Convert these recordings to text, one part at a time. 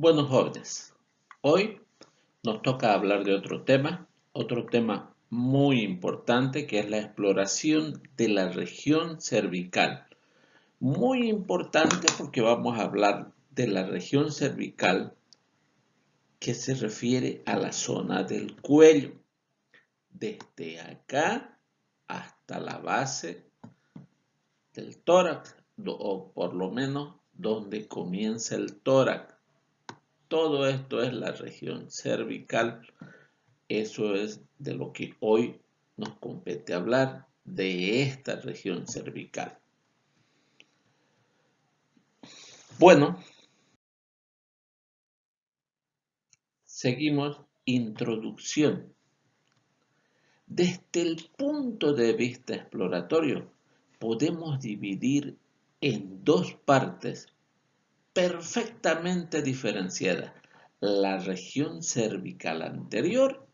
Bueno, jóvenes, hoy nos toca hablar de otro tema muy importante que es la exploración de la región cervical. Muy importante porque vamos a hablar de la región cervical que se refiere a la zona del cuello, desde acá hasta la base del tórax, o por lo menos donde comienza el tórax. Todo esto es la región cervical. Eso es de lo que hoy nos compete hablar, de esta región cervical. Bueno, seguimos. Introducción. Desde el punto de vista exploratorio, podemos dividir en dos partes perfectamente diferenciadas: la región cervical anterior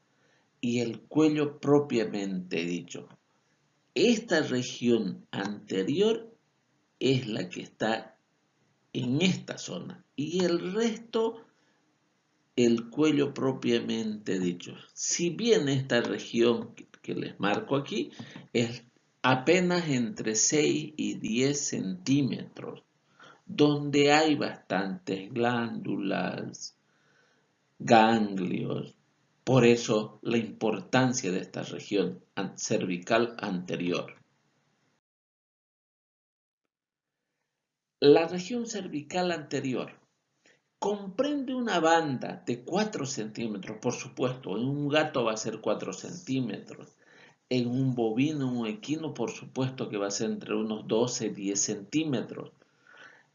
y el cuello propiamente dicho. Esta región anterior es la que está en esta zona y el resto, el cuello propiamente dicho. Si bien esta región que les marco aquí es apenas entre 6 y 10 centímetros, donde hay bastantes glándulas, ganglios. Por eso la importancia de esta región cervical anterior. La región cervical anterior comprende una banda de 4 centímetros, por supuesto. En un gato va a ser 4 centímetros. En un bovino, un equino, por supuesto que va a ser entre unos 12 y 10 centímetros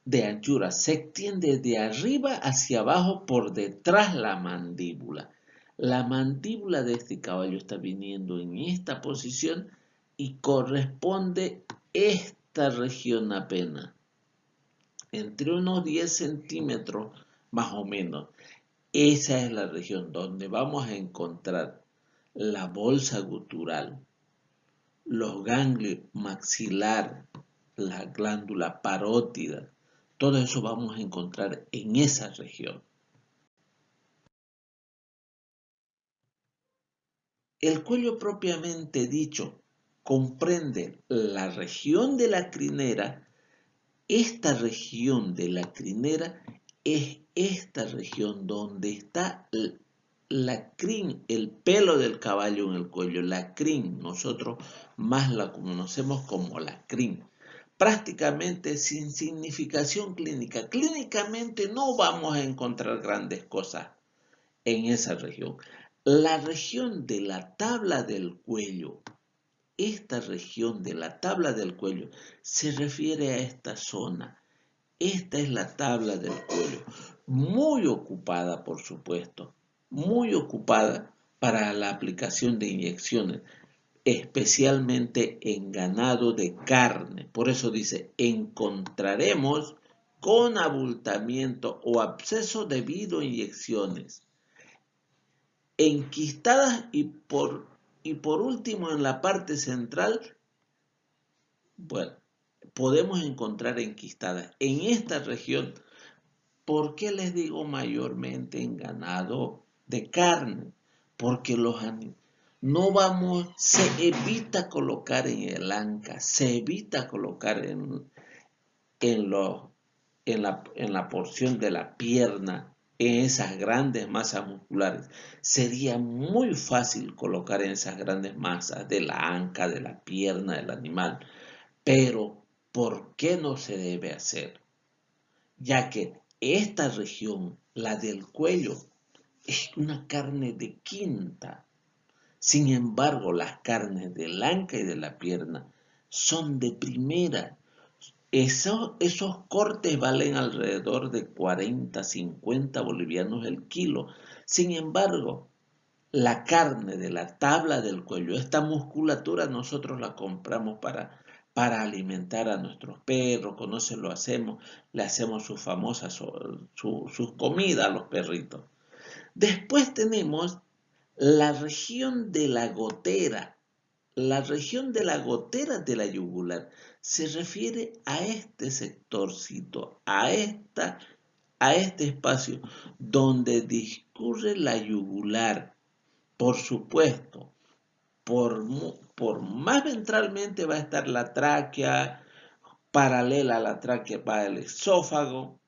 de anchura. Se extiende de arriba hacia abajo por detrás la mandíbula. La mandíbula de este caballo está viniendo en esta posición y corresponde esta región apenas entre unos 10 centímetros más o menos. Esa es la región donde vamos a encontrar la bolsa gutural, los ganglios maxilar, la glándula parótida. Todo eso vamos a encontrar en esa región. El cuello propiamente dicho comprende la región de la crinera. Esta región de la crinera es esta región donde está la crin, el pelo del caballo en el cuello, la crin. Nosotros más la conocemos como la crin. Prácticamente sin significación clínica. Clínicamente no vamos a encontrar grandes cosas en esa región. La región de la tabla del cuello, esta región de la tabla del cuello se refiere a esta zona. Esta es la tabla del cuello, muy ocupada, por supuesto, muy ocupada para la aplicación de inyecciones, especialmente en ganado de carne. Por eso dice, encontraremos con abultamiento o absceso debido a inyecciones enquistadas y por último en la parte central, bueno, podemos encontrar enquistadas en esta región. ¿Por qué les digo mayormente en ganado de carne? Porque se evita colocar en el anca, se evita colocar en, los, en la porción de la pierna, en esas grandes masas musculares. Sería muy fácil colocar en esas grandes masas de la anca, de la pierna del animal. Pero, ¿por qué no se debe hacer? Ya que esta región, la del cuello, es una carne de quinta. Sin embargo, las carnes del anca y de la pierna son de primera. Esos cortes valen alrededor de 40, 50 bolivianos el kilo. Sin embargo, la carne de la tabla del cuello, esta musculatura nosotros la compramos para alimentar a nuestros perros. Cuando se lo hacemos, le hacemos sus famosas sus comidas a los perritos. Después tenemos la región de la gotera. La región de la gotera de la yugular se refiere a este sectorcito, a esta a este espacio donde discurre la yugular. Por supuesto, por más ventralmente va a estar la tráquea, paralela a la tráquea va el esófago,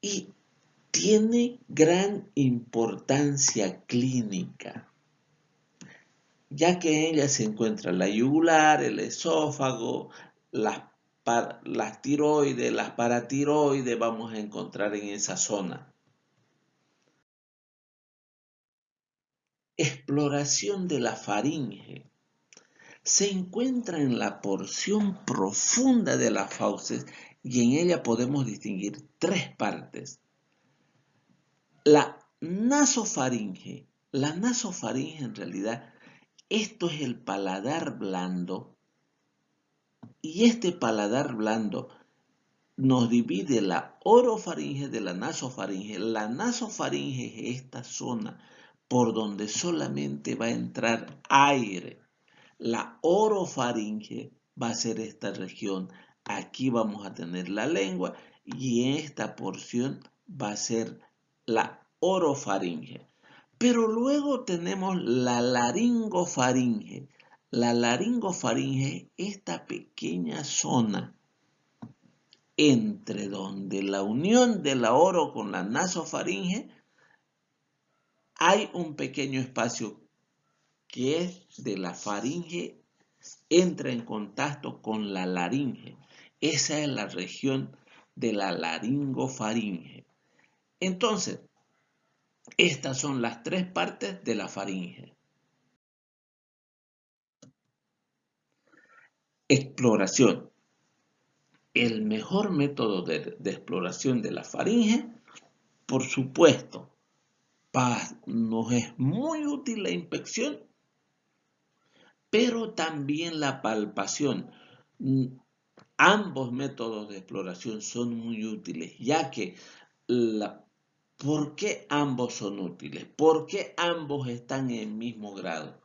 y tiene gran importancia clínica, ya que en ella se encuentra la yugular, el esófago, las tiroides, las paratiroides, vamos a encontrar en esa zona. Exploración de la faringe. Se encuentra en la porción profunda de las fauces y en ella podemos distinguir tres partes. La nasofaringe. La nasofaringe en realidad, esto es el paladar blando, y este paladar blando nos divide la orofaringe de la nasofaringe. La nasofaringe es esta zona por donde solamente va a entrar aire. La orofaringe va a ser esta región. Aquí vamos a tener la lengua y en esta porción va a ser la orofaringe. Pero luego tenemos la laringofaringe. La laringofaringe, esta pequeña zona entre donde la unión de la oro con la nasofaringe, hay un pequeño espacio que es de la faringe, entra en contacto con la laringe. Esa es la región de la laringofaringe. Entonces, estas son las tres partes de la faringe. Exploración. El mejor método de exploración de la faringe, por supuesto, nos es muy útil la inspección, pero también la palpación. Ambos métodos de exploración son muy útiles, ya que ¿por qué ambos son útiles? ¿Por qué ambos están en el mismo grado?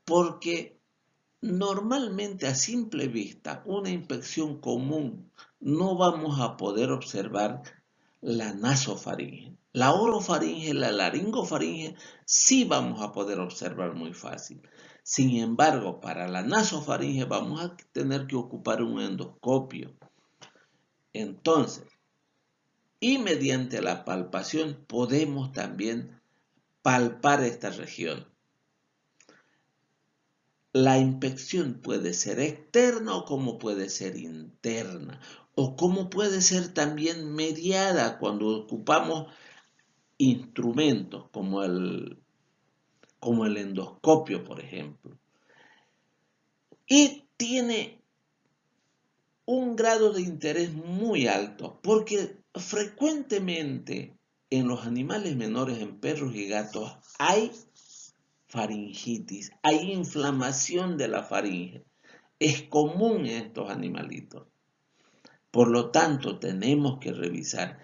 Porque normalmente a simple vista, una inspección común, no vamos a poder observar la nasofaringe. La orofaringe, la laringofaringe, sí vamos a poder observar muy fácil. Sin embargo, para la nasofaringe vamos a tener que ocupar un endoscopio. Entonces, y mediante la palpación podemos también palpar esta región. La inspección puede ser externa o como puede ser interna, o como puede ser también mediada cuando ocupamos instrumentos como el endoscopio, por ejemplo. Y tiene un grado de interés muy alto, porque frecuentemente en los animales menores, en perros y gatos, hay faringitis, hay inflamación de la faringe. Es común en estos animalitos. Por lo tanto, tenemos que revisar.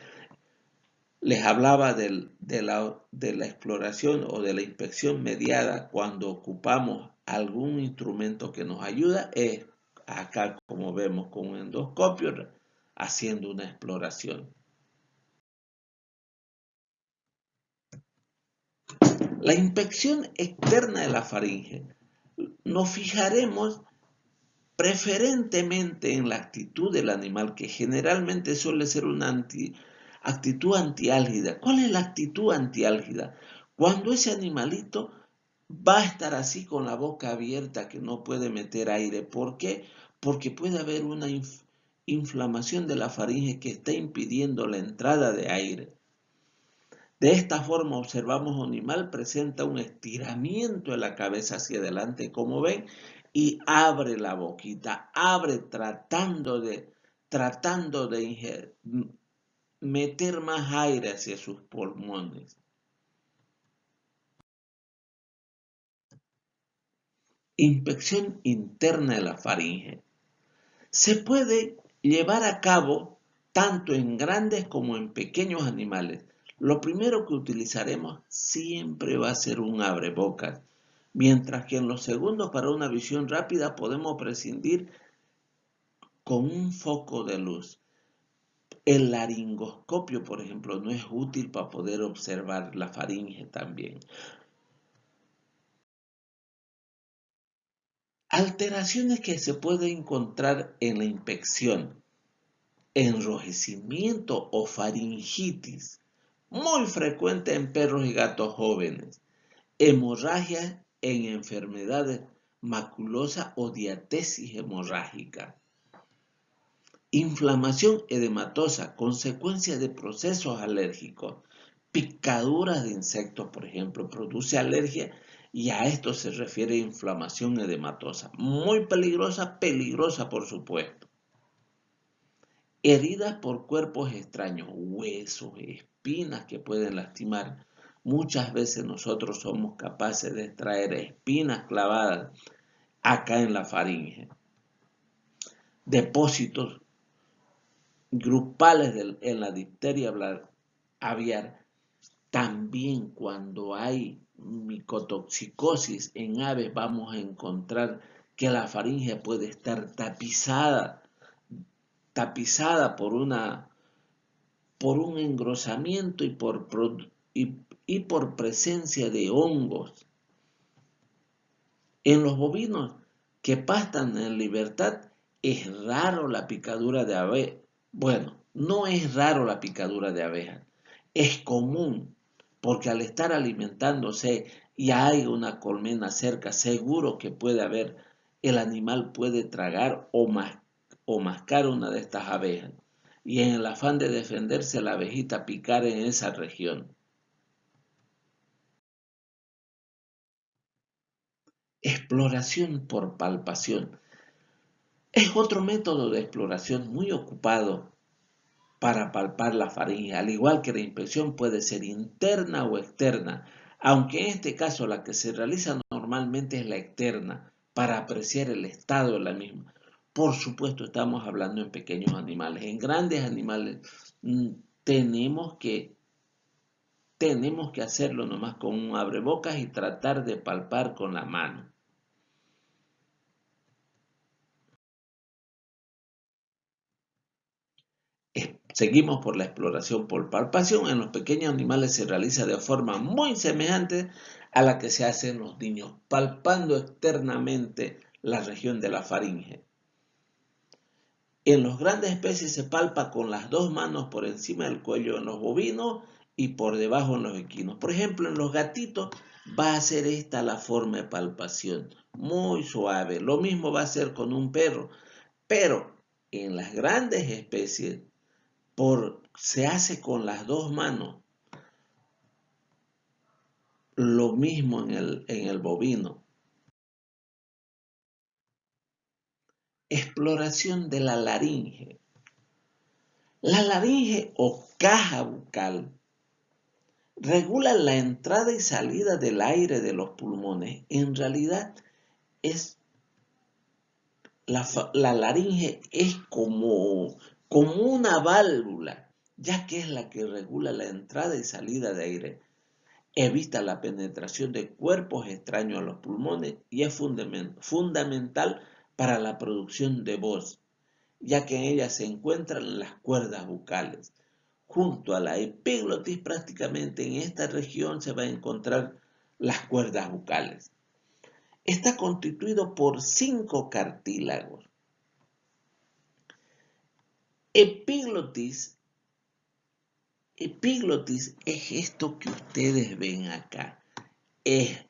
Les hablaba de la exploración o de la inspección mediada cuando ocupamos algún instrumento que nos ayuda. Es acá, como vemos, con un endoscopio, haciendo una exploración. La inspección externa de la faringe. Nos fijaremos preferentemente en la actitud del animal, que generalmente suele ser una actitud antiálgida. ¿Cuál es la actitud antiálgida? Cuando ese animalito va a estar así con la boca abierta, que no puede meter aire. ¿Por qué? Porque puede haber una inflamación de la faringe que está impidiendo la entrada de aire. De esta forma observamos un animal presenta un estiramiento de la cabeza hacia adelante, como ven, y abre la boquita, abre tratando de meter más aire hacia sus pulmones. Inspección interna de la faringe. Se puede llevar a cabo tanto en grandes como en pequeños animales. Lo primero que utilizaremos siempre va a ser un abrebocas, mientras que en los segundos para una visión rápida podemos prescindir con un foco de luz. El laringoscopio, por ejemplo, no es útil para poder observar la faringe también. Alteraciones que se pueden encontrar en la infección: enrojecimiento o faringitis, muy frecuente en perros y gatos jóvenes; hemorragia en enfermedades maculosa o diatesis hemorrágica; inflamación edematosa, consecuencia de procesos alérgicos; picaduras de insectos, por ejemplo, produce alergia, y a esto se refiere inflamación edematosa. Muy peligrosa, peligrosa por supuesto. Heridas por cuerpos extraños, huesos, espinas que pueden lastimar. Muchas veces nosotros somos capaces de extraer espinas clavadas acá en la faringe. Depósitos grupales en la difteria aviar. También cuando hay micotoxicosis en aves vamos a encontrar que la faringe puede estar tapizada por un engrosamiento y por presencia de hongos. En los bovinos que pastan en libertad es raro la picadura de abeja. Bueno, no es raro la picadura de abeja, es común, porque al estar alimentándose y hay una colmena cerca, seguro que puede haber, el animal puede tragar o mascar una de estas abejas, y en el afán de defenderse la abejita picar en esa región. Exploración por palpación. Es otro método de exploración muy ocupado para palpar la faringe, al igual que la inspección puede ser interna o externa, aunque en este caso la que se realiza normalmente es la externa, para apreciar el estado de la misma. Por supuesto, estamos hablando en pequeños animales. En grandes animales mm, tenemos que hacerlo nomás con un abrebocas y tratar de palpar con la mano. Seguimos por la exploración por palpación. En los pequeños animales se realiza de forma muy semejante a la que se hace en los niños, palpando externamente la región de la faringe. En los grandes especies se palpa con las dos manos por encima del cuello en los bovinos y por debajo en los equinos. Por ejemplo, en los gatitos va a ser esta la forma de palpación, muy suave. Lo mismo va a ser con un perro, pero en las grandes especies se hace con las dos manos. Lo mismo en el bovino. Exploración de la laringe. La laringe o caja bucal regula la entrada y salida del aire de los pulmones. En realidad, la laringe es como una válvula, ya que es la que regula la entrada y salida de aire. Evita la penetración de cuerpos extraños a los pulmones y es fundamental para la producción de voz, ya que en ella se encuentran las cuerdas bucales. Junto a la epiglotis, prácticamente en esta región se va a encontrar las cuerdas bucales. Está constituido por 5 cartílagos. Epiglotis es esto que ustedes ven acá. Es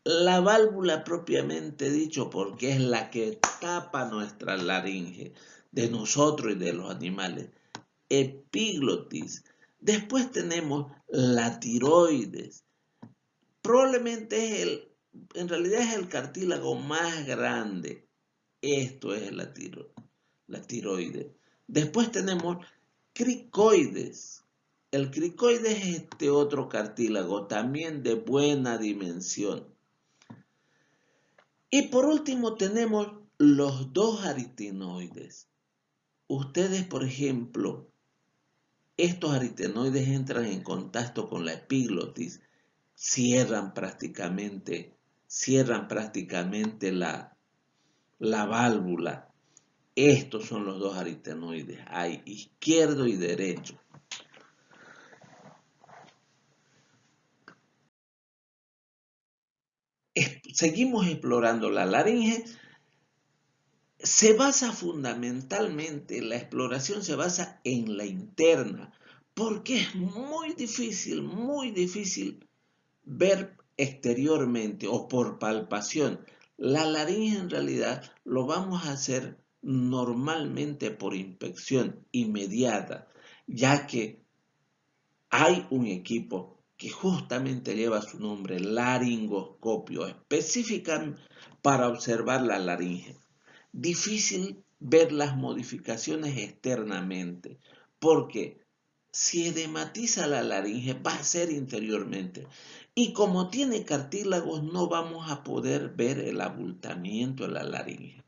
la válvula propiamente dicho, porque es la que tapa nuestra laringe, de nosotros y de los animales. Epiglotis. Después tenemos la tiroides. Probablemente en realidad es el cartílago más grande. Esto es la tiroides. Después tenemos cricoides. El cricoides es este otro cartílago, también de buena dimensión. Y por último tenemos los dos aritenoides. Ustedes, por ejemplo, estos aritenoides entran en contacto con la epiglotis, cierran prácticamente la válvula. Estos son los dos aritenoides, hay izquierdo y derecho. Seguimos explorando la laringe. Se basa fundamentalmente, la exploración se basa en la interna, porque es muy difícil ver exteriormente o por palpación. La laringe en realidad lo vamos a hacer normalmente por inspección inmediata, ya que hay un equipo que justamente lleva su nombre, laringoscopio, específica para observar la laringe. Difícil ver las modificaciones externamente, porque si edematiza la laringe va a ser interiormente. Y como tiene cartílagos, no vamos a poder ver el abultamiento de la laringe.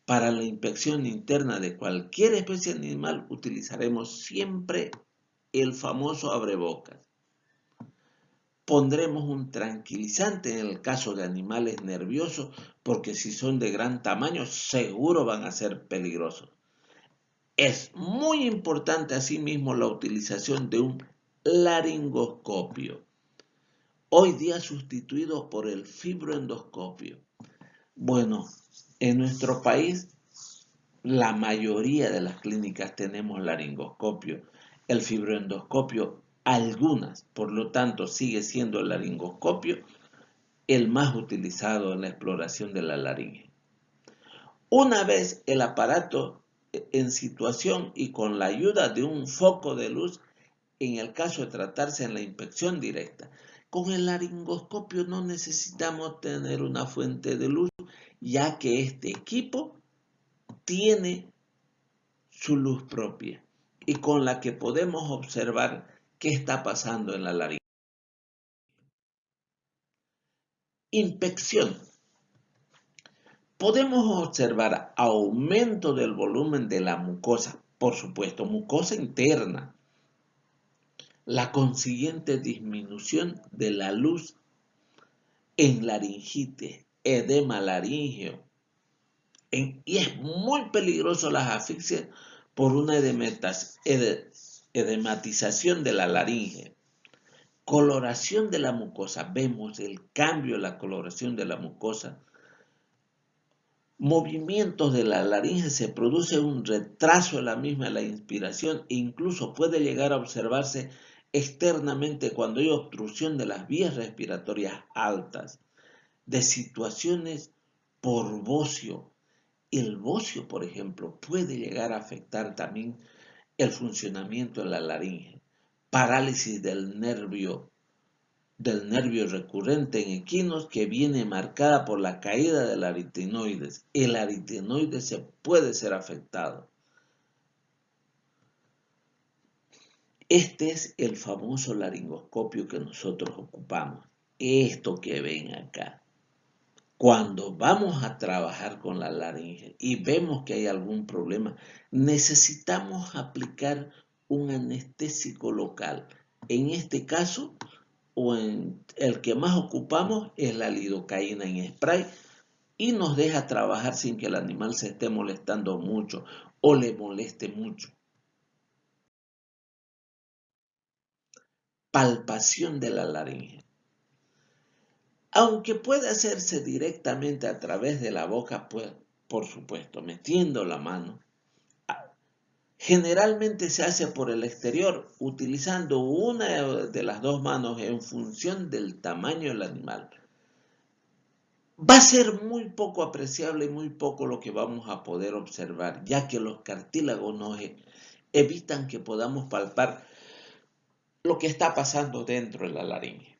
Para la inspección interna de cualquier especie animal utilizaremos siempre el famoso abrebocas. Pondremos un tranquilizante en el caso de animales nerviosos, porque si son de gran tamaño, seguro van a ser peligrosos. Es muy importante asimismo la utilización de un laringoscopio, hoy día sustituido por el fibroendoscopio. Bueno, en nuestro país la mayoría de las clínicas tenemos laringoscopio. El fibroendoscopio, algunas, por lo tanto, sigue siendo el laringoscopio el más utilizado en la exploración de la laringe. Una vez el aparato en situación y con la ayuda de un foco de luz, en el caso de tratarse en la inspección directa, con el laringoscopio no necesitamos tener una fuente de luz, ya que este equipo tiene su luz propia y con la que podemos observar qué está pasando en la laringe. Inspección. Podemos observar aumento del volumen de la mucosa, por supuesto, mucosa interna, la consiguiente disminución de la luz en laringitis, edema laríngeo, y es muy peligroso las asfixias por una edematización de la laringe. Coloración de la mucosa, vemos el cambio en la coloración de la mucosa. Movimientos de la laringe, se produce un retraso en la misma, la inspiración, e incluso puede llegar a observarse externamente cuando hay obstrucción de las vías respiratorias altas, de situaciones por bocio. El bocio, por ejemplo, puede llegar a afectar también el funcionamiento de la laringe, parálisis del nervio recurrente en equinos, que viene marcada por la caída del aritenoides. El aritenoide se puede ser afectado. Este es el famoso laringoscopio que nosotros ocupamos. Esto que ven acá. Cuando vamos a trabajar con la laringe y vemos que hay algún problema, necesitamos aplicar un anestésico local. En este caso, o en el que más ocupamos, es la lidocaína en spray, y nos deja trabajar sin que el animal se esté molestando mucho o le moleste mucho. Palpación de la laringe. Aunque puede hacerse directamente a través de la boca, pues, por supuesto, metiendo la mano, generalmente se hace por el exterior, utilizando una de las dos manos en función del tamaño del animal. Va a ser muy poco apreciable y muy poco lo que vamos a poder observar, ya que los cartílagos nos evitan que podamos palpar lo que está pasando dentro de la laringe.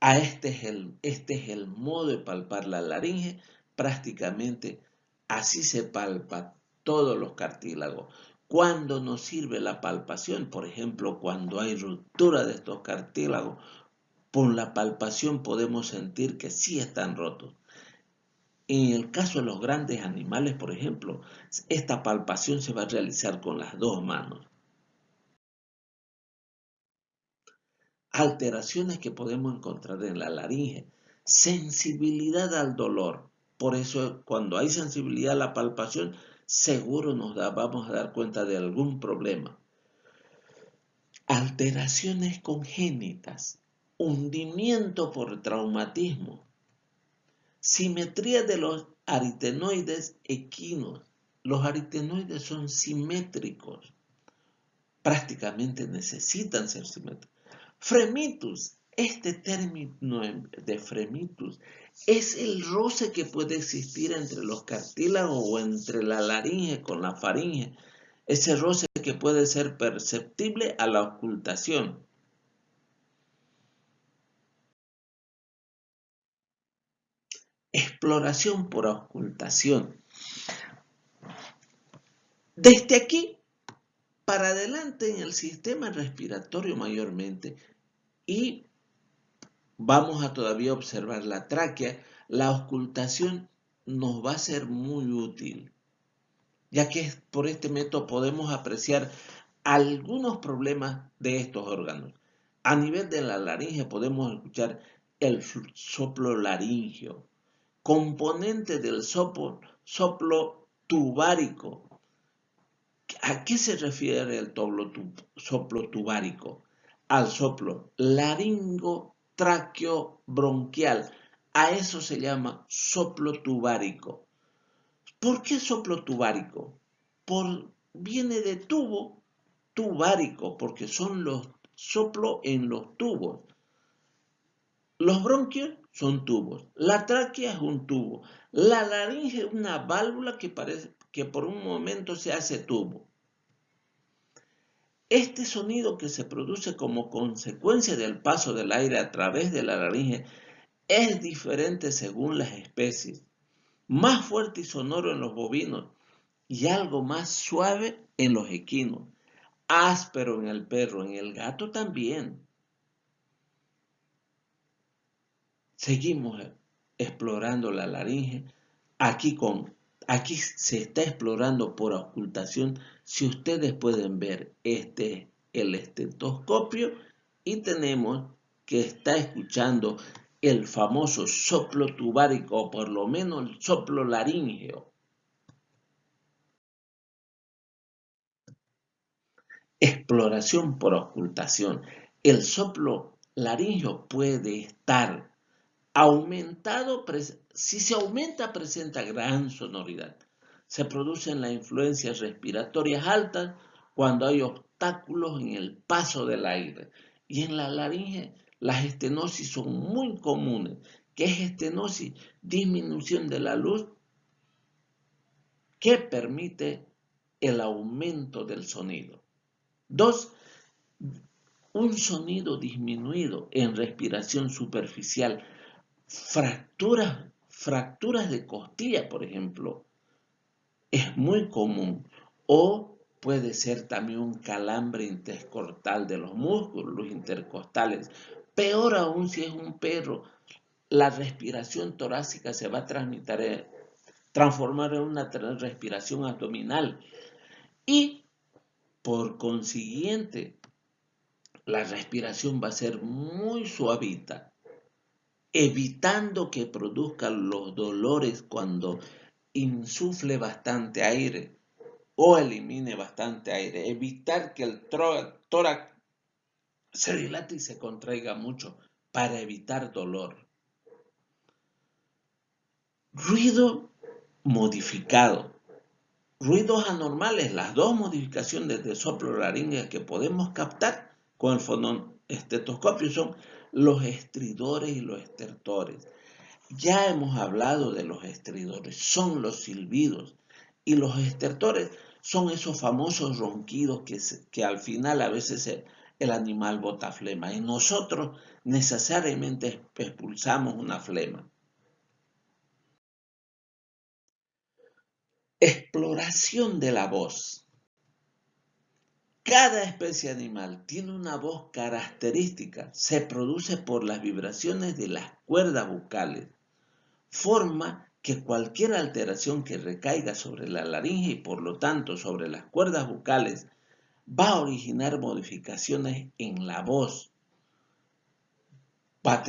Este es el modo de palpar la laringe. Prácticamente así se palpa todos los cartílagos. Cuando nos sirve la palpación, por ejemplo, cuando hay ruptura de estos cartílagos, por la palpación podemos sentir que sí están rotos. En el caso de los grandes animales, por ejemplo, esta palpación se va a realizar con las dos manos. Alteraciones que podemos encontrar en la laringe. Sensibilidad al dolor. Por eso, cuando hay sensibilidad a la palpación, seguro vamos a dar cuenta de algún problema. Alteraciones congénitas, hundimiento por traumatismo, simetría de los aritenoides equinos. Los aritenoides son simétricos, prácticamente necesitan ser simétricos. Fremitus, este término de fremitus es el roce que puede existir entre los cartílagos o entre la laringe con la faringe. Ese roce que puede ser perceptible a la ocultación. Exploración por ocultación. Desde aquí para adelante en el sistema respiratorio mayormente, y vamos a todavía observar la tráquea, la ocultación nos va a ser muy útil, ya que por este método podemos apreciar algunos problemas de estos órganos. A nivel de la laringe podemos escuchar el soplo laringio, componente del soplo tubárico. ¿A qué se refiere el soplo tubárico? Al soplo laringo-tráqueo-bronquial. A eso se llama soplo tubárico. ¿Por qué soplo tubárico? Viene de tubo, tubárico, porque son los soplos en los tubos. Los bronquios son tubos, la tráquea es un tubo, la laringe es una válvula que por un momento se hace tubo. Este sonido que se produce como consecuencia del paso del aire a través de la laringe es diferente según las especies, más fuerte y sonoro en los bovinos y algo más suave en los equinos, áspero en el perro, en el gato también. Seguimos explorando la laringe. Aquí se está explorando por ocultación. Si ustedes pueden ver, este es el estetoscopio y tenemos que está escuchando el famoso soplo tubárico, o por lo menos el soplo laríngeo. Exploración por ocultación. El soplo laríngeo puede estar aumentado, si se aumenta presenta gran sonoridad. Se producen las influencias respiratorias altas cuando hay obstáculos en el paso del aire. Y en la laringe las estenosis son muy comunes. ¿Qué es estenosis? Disminución de la luz que permite el aumento del sonido. 2. Un sonido disminuido en respiración superficial. Fracturas de costilla, por ejemplo, es muy común. O puede ser también un calambre intercostal de los músculos, los intercostales. Peor aún si es un perro, la respiración torácica se va a transformar en una respiración abdominal. Y por consiguiente, la respiración va a ser muy suavita, evitando que produzcan los dolores cuando insufle bastante aire o elimine bastante aire. Evitar que el tórax se dilate y se contraiga mucho para evitar dolor. Ruido modificado. Ruidos anormales, las dos modificaciones de soplo laríngeo que podemos captar con el fonoestetoscopio son los estridores y los estertores. Ya hemos hablado de los estridores, son los silbidos, y los estertores son esos famosos ronquidos que al final a veces el animal bota flema y nosotros necesariamente expulsamos una flema. Exploración de la voz. Cada especie animal tiene una voz característica, se produce por las vibraciones de las cuerdas vocales, forma que cualquier alteración que recaiga sobre la laringe y por lo tanto sobre las cuerdas vocales va a originar modificaciones en la voz. Va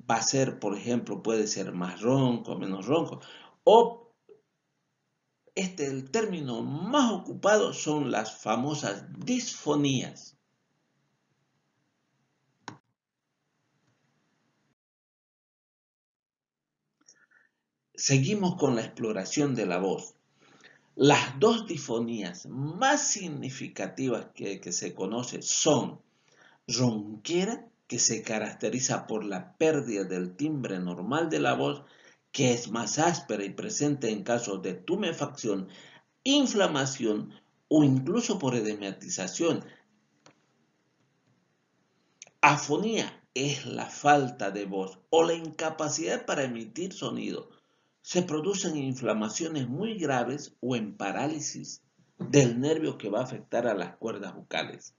a ser, por ejemplo, puede ser más ronco, menos ronco, O el término más ocupado son las famosas disfonías. Seguimos con la exploración de la voz. Las dos disfonías más significativas que se conocen son ronquera, que se caracteriza por la pérdida del timbre normal de la voz, que es más áspera y presente en casos de tumefacción, inflamación o incluso por edematización. Afonía es la falta de voz o la incapacidad para emitir sonido. Se producen inflamaciones muy graves o en parálisis del nervio que va a afectar a las cuerdas vocales.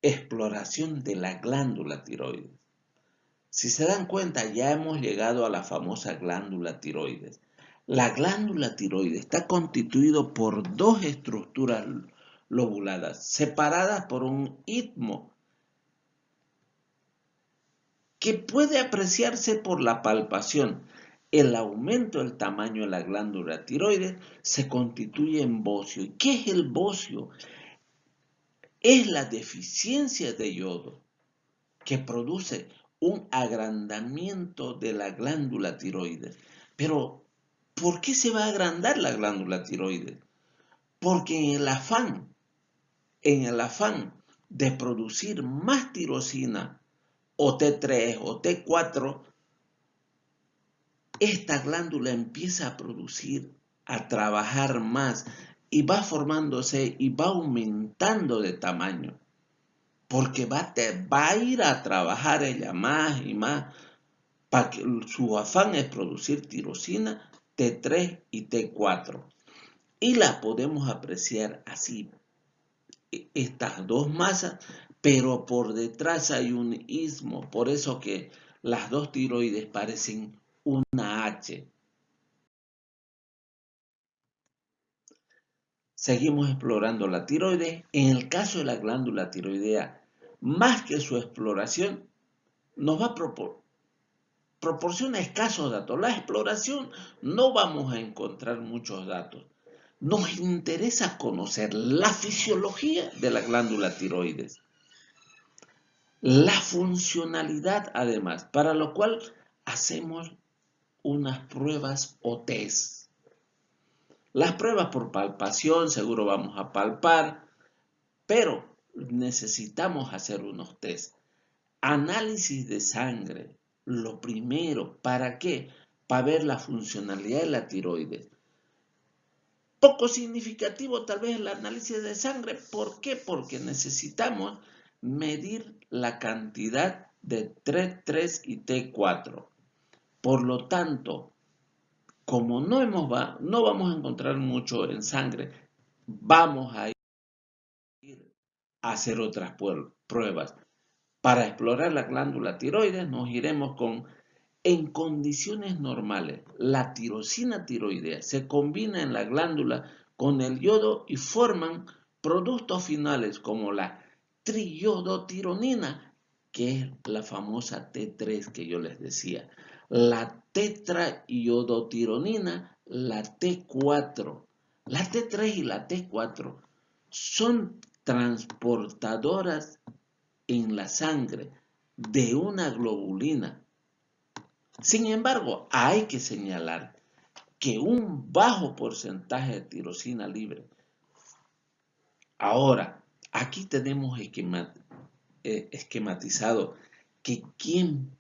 Exploración de la glándula tiroides. Si se dan cuenta, ya hemos llegado a la famosa glándula tiroides. La glándula tiroides está constituido por dos estructuras lobuladas, separadas por un istmo que puede apreciarse por la palpación. El aumento del tamaño de la glándula tiroides se constituye en bocio. ¿Y qué es el bocio? Es la deficiencia de yodo que produce un agrandamiento de la glándula tiroides. Pero, ¿por qué se va a agrandar la glándula tiroides? Porque en el afán de producir más tirosina, o T3 o T4, esta glándula empieza a producir, a trabajar más y va formándose y va aumentando de tamaño. Porque va a ir a trabajar ella más y más. Para que su afán es producir tirosina, T3 y T4. Y la podemos apreciar así, estas dos masas, pero por detrás hay un istmo. Por eso que las dos tiroides parecen una H. Seguimos explorando la tiroides. En el caso de la glándula tiroidea, más que su exploración, nos va a proporciona escasos datos. La exploración no vamos a encontrar muchos datos. Nos interesa conocer la fisiología de la glándula tiroides, la funcionalidad además, para lo cual hacemos unas pruebas o test. Las pruebas por palpación, seguro vamos a palpar, pero necesitamos hacer unos test. Análisis de sangre, lo primero, ¿para qué? Para ver la funcionalidad de la tiroides. Poco significativo tal vez el análisis de sangre. ¿Por qué? Porque necesitamos medir la cantidad de T3 y T4. Por lo tanto, como no vamos a encontrar mucho en sangre, vamos a ir a hacer otras pruebas. Para explorar la glándula tiroides nos iremos con, en condiciones normales, la tirosina tiroidea se combina en la glándula con el yodo y forman productos finales como la triiodotironina, que es la famosa T3 que yo les decía, la tetraiodotironina, la T4. La T3 y la T4 son transportadoras en la sangre de una globulina. Sin embargo, hay que señalar que un bajo porcentaje de tirosina libre. Ahora, aquí tenemos esquematizado que quien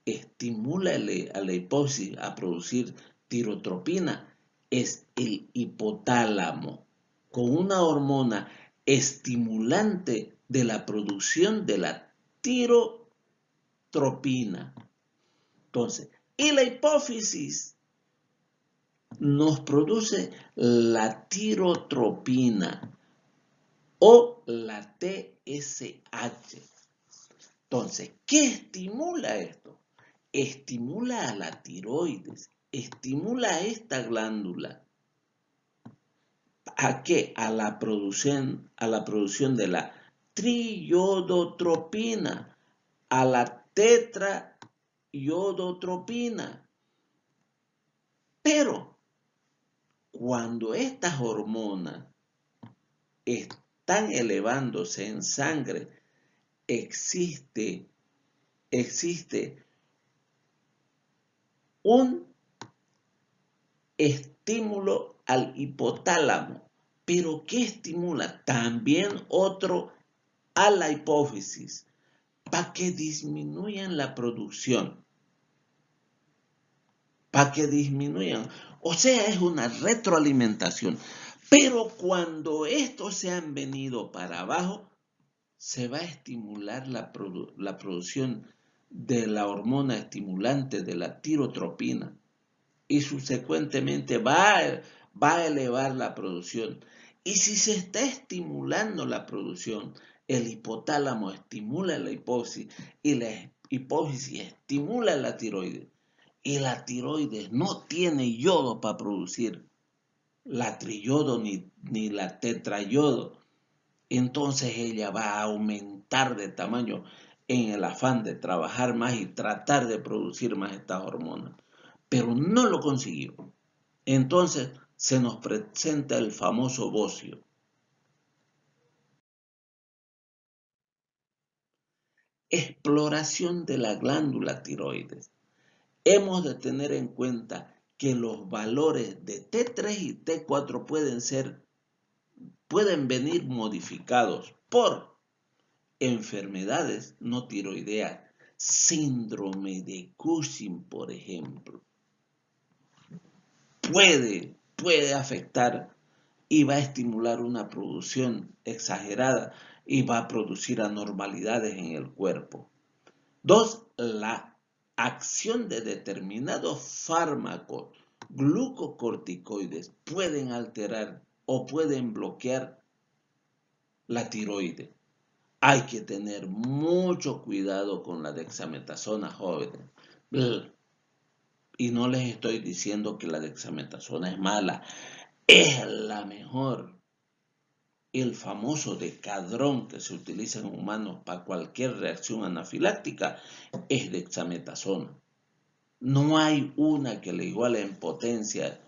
estimula a la hipófisis a producir tirotropina es el hipotálamo, con una hormona estimulante de la producción de la tirotropina. Entonces, y la hipófisis nos produce la tirotropina o la TSH. Entonces, ¿qué estimula esto? Estimula a la tiroides, estimula a esta glándula. ¿A qué? A la producción de la triiodotropina, a la ionotropina. Pero cuando estas hormonas están elevándose en sangre, existe un estímulo al hipotálamo. ¿Pero qué estimula? También otro a la hipófisis, para que disminuyan la producción. Para que disminuyan. O sea, es una retroalimentación. Pero cuando estos se han venido para abajo, se va a estimular la producción de la hormona estimulante de la tirotropina y subsecuentemente va a elevar la producción. Y si se está estimulando la producción, el hipotálamo estimula la hipófisis y la hipófisis estimula la tiroides. Y la tiroides no tiene yodo para producir la triyodo ni la tetrayodo. Entonces ella va a aumentar de tamaño en el afán de trabajar más y tratar de producir más estas hormonas. Pero no lo consiguió. Entonces se nos presenta el famoso bocio. Exploración de la glándula tiroides. Hemos de tener en cuenta que los valores de T3 y T4 pueden venir modificados por enfermedades no tiroideas, síndrome de Cushing, por ejemplo. Puede afectar y va a estimular una producción exagerada y va a producir anormalidades en el cuerpo. 2. La acción de determinados fármacos glucocorticoides pueden alterar o pueden bloquear la tiroides. Hay que tener mucho cuidado con la dexametasona, jóvenes. Y no les estoy diciendo que la dexametasona es mala, es la mejor. El famoso decadrón que se utiliza en humanos para cualquier reacción anafiláctica es dexametasona. No hay una que le iguale en potencia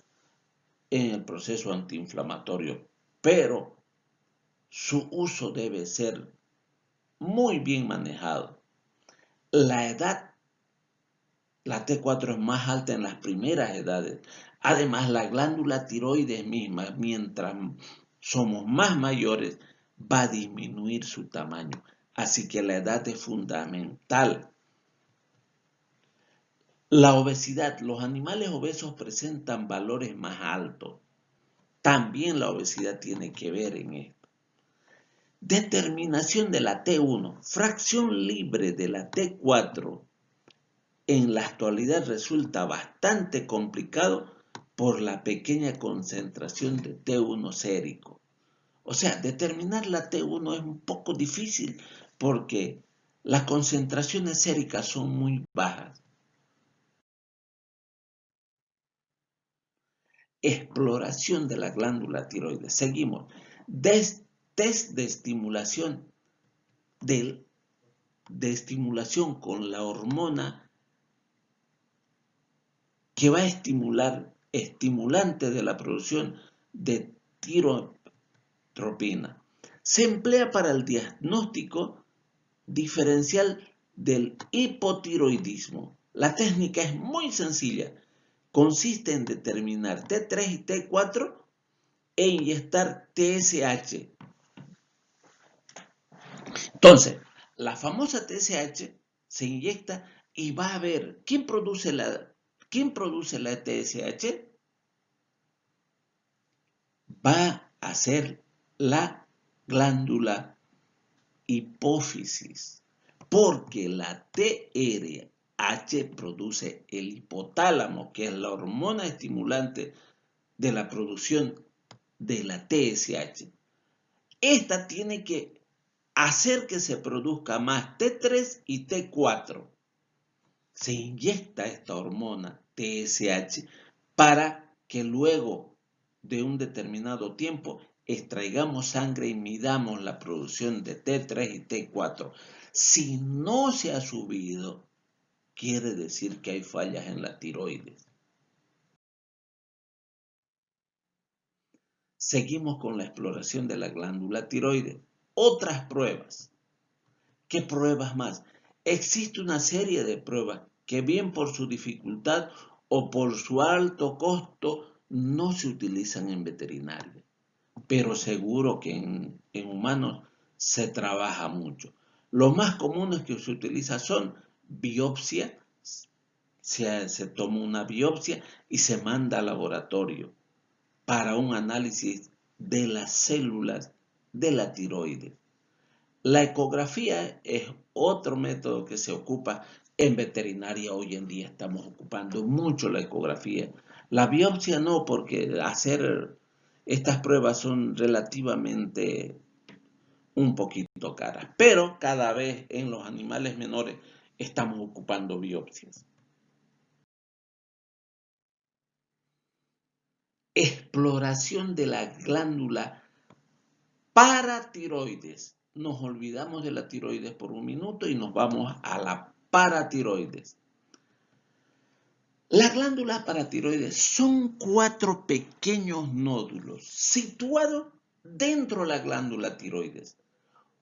en el proceso antiinflamatorio, pero su uso debe ser muy bien manejado. La edad, la T4 es más alta en las primeras edades. Además, la glándula tiroides misma, mientras somos más mayores, va a disminuir su tamaño. Así que la edad es fundamental. La obesidad. Los animales obesos presentan valores más altos. También la obesidad tiene que ver en esto. Determinación de la T1. Fracción libre de la T4 en la actualidad resulta bastante complicado por la pequeña concentración de T1 sérico. O sea, determinar la T1 es un poco difícil porque las concentraciones séricas son muy bajas. Exploración de la glándula tiroides. Seguimos. Test de estimulación, de estimulación con la hormona que va a estimulante de la producción de tirotropina. Se emplea para el diagnóstico diferencial del hipotiroidismo. La técnica es muy sencilla. Consiste en determinar T3 y T4 e inyectar TSH. Entonces, la famosa TSH se inyecta y va a ver quién produce la TSH. Va a ser la glándula hipófisis, porque la TRH produce el hipotálamo, que es la hormona estimulante de la producción de la TSH. Esta tiene que hacer que se produzca más T3 y T4. Se inyecta esta hormona TSH para que luego de un determinado tiempo extraigamos sangre y midamos la producción de T3 y T4. Si no se ha subido quiere decir que hay fallas en la tiroides. Seguimos con la exploración de la glándula tiroides. Otras pruebas. ¿Qué pruebas más? Existe una serie de pruebas que bien por su dificultad o por su alto costo no se utilizan en veterinaria, pero seguro que en humanos se trabaja mucho. Los más comunes que se utilizan son biopsia, se toma una biopsia y se manda al laboratorio para un análisis de las células de la tiroides. La ecografía es otro método que se ocupa en veterinaria. Hoy en día estamos ocupando mucho la ecografía. La biopsia no, porque hacer estas pruebas son relativamente un poquito caras, pero cada vez en los animales menores estamos ocupando biopsias. Exploración de la glándula paratiroides. Nos olvidamos de la tiroides por un minuto y nos vamos a la paratiroides. Las glándulas paratiroides son 4 pequeños nódulos situados dentro de la glándula tiroides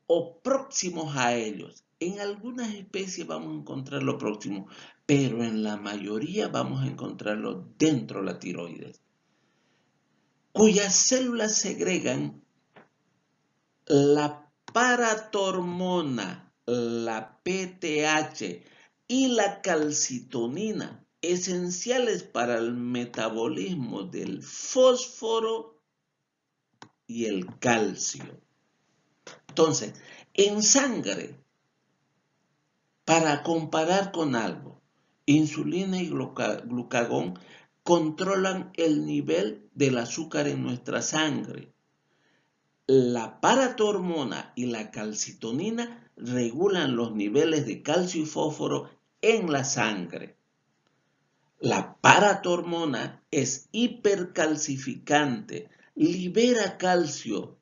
o próximos a ellos. En algunas especies vamos a encontrarlo próximo, pero en la mayoría vamos a encontrarlo dentro de la tiroides, cuyas células segregan la paratormona, la PTH y la calcitonina, esenciales para el metabolismo del fósforo y el calcio. Entonces, en sangre, para comparar con algo, insulina y glucagón controlan el nivel del azúcar en nuestra sangre. La paratormona y la calcitonina regulan los niveles de calcio y fósforo en la sangre. La paratormona es hipercalcificante, libera calcio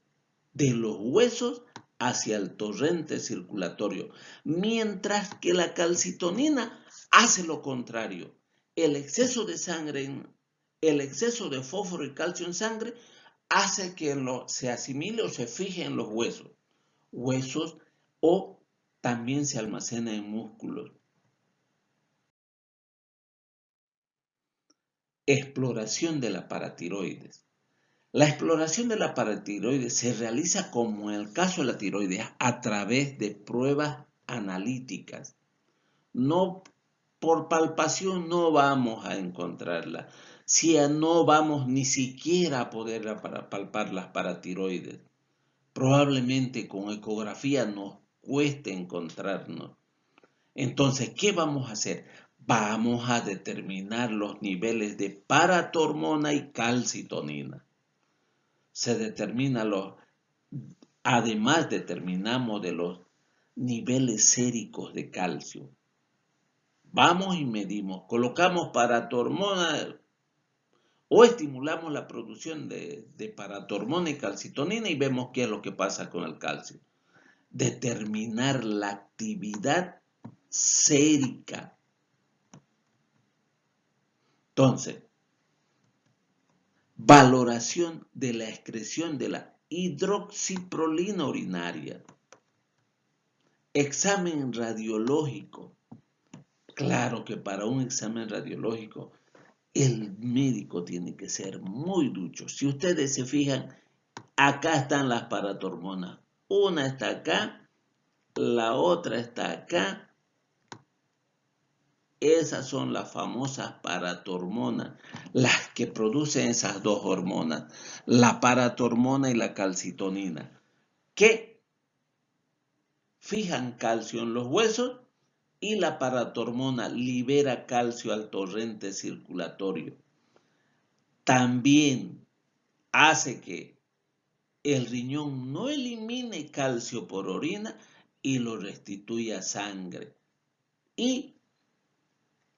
de los huesos hacia el torrente circulatorio, mientras que la calcitonina hace lo contrario. El exceso de sangre, el exceso de fósforo y calcio en sangre hace que se asimile o se fije en los huesos o también se almacena en músculos. Exploración de la paratiroides. La exploración de la paratiroides se realiza, como en el caso de la tiroides, a través de pruebas analíticas. No por palpación no vamos a encontrarla. Si no vamos ni siquiera a poder palpar las paratiroides. Probablemente con ecografía nos cueste encontrarnos. Entonces, ¿qué vamos a hacer? Vamos a determinar los niveles de paratormona y calcitonina. Se determina además determinamos de los niveles séricos de calcio. Vamos y medimos, colocamos paratormona o estimulamos la producción de paratormona y calcitonina y vemos qué es lo que pasa con el calcio. Determinar la actividad sérica. Entonces, valoración de la excreción de la hidroxiprolina urinaria. Examen radiológico. Claro que para un examen radiológico el médico tiene que ser muy ducho. Si ustedes se fijan, acá están las paratormonas. Una está acá, la otra está acá. Esas son las famosas paratormonas, las que producen esas dos hormonas, la paratormona y la calcitonina, que fijan calcio en los huesos y la paratormona libera calcio al torrente circulatorio. También hace que el riñón no elimine calcio por orina y lo restituya a sangre. Y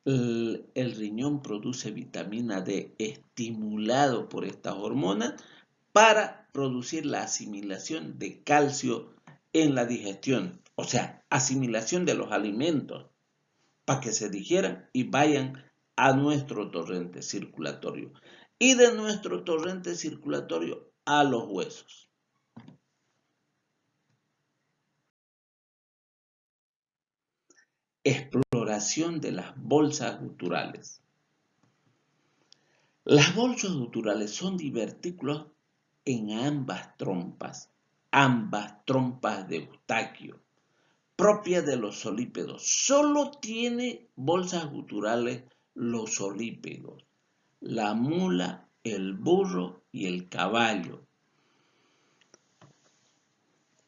el riñón produce vitamina D estimulado por estas hormonas para producir la asimilación de calcio en la digestión, o sea, asimilación de los alimentos. para que se digieran y vayan a nuestro torrente circulatorio. Y de nuestro torrente circulatorio a los huesos. Exploración de las bolsas guturales. Las bolsas guturales son divertículos en ambas trompas de Eustaquio, propias de los solípedos. Solo tiene bolsas guturales los solípedos, la mula, el burro y el caballo,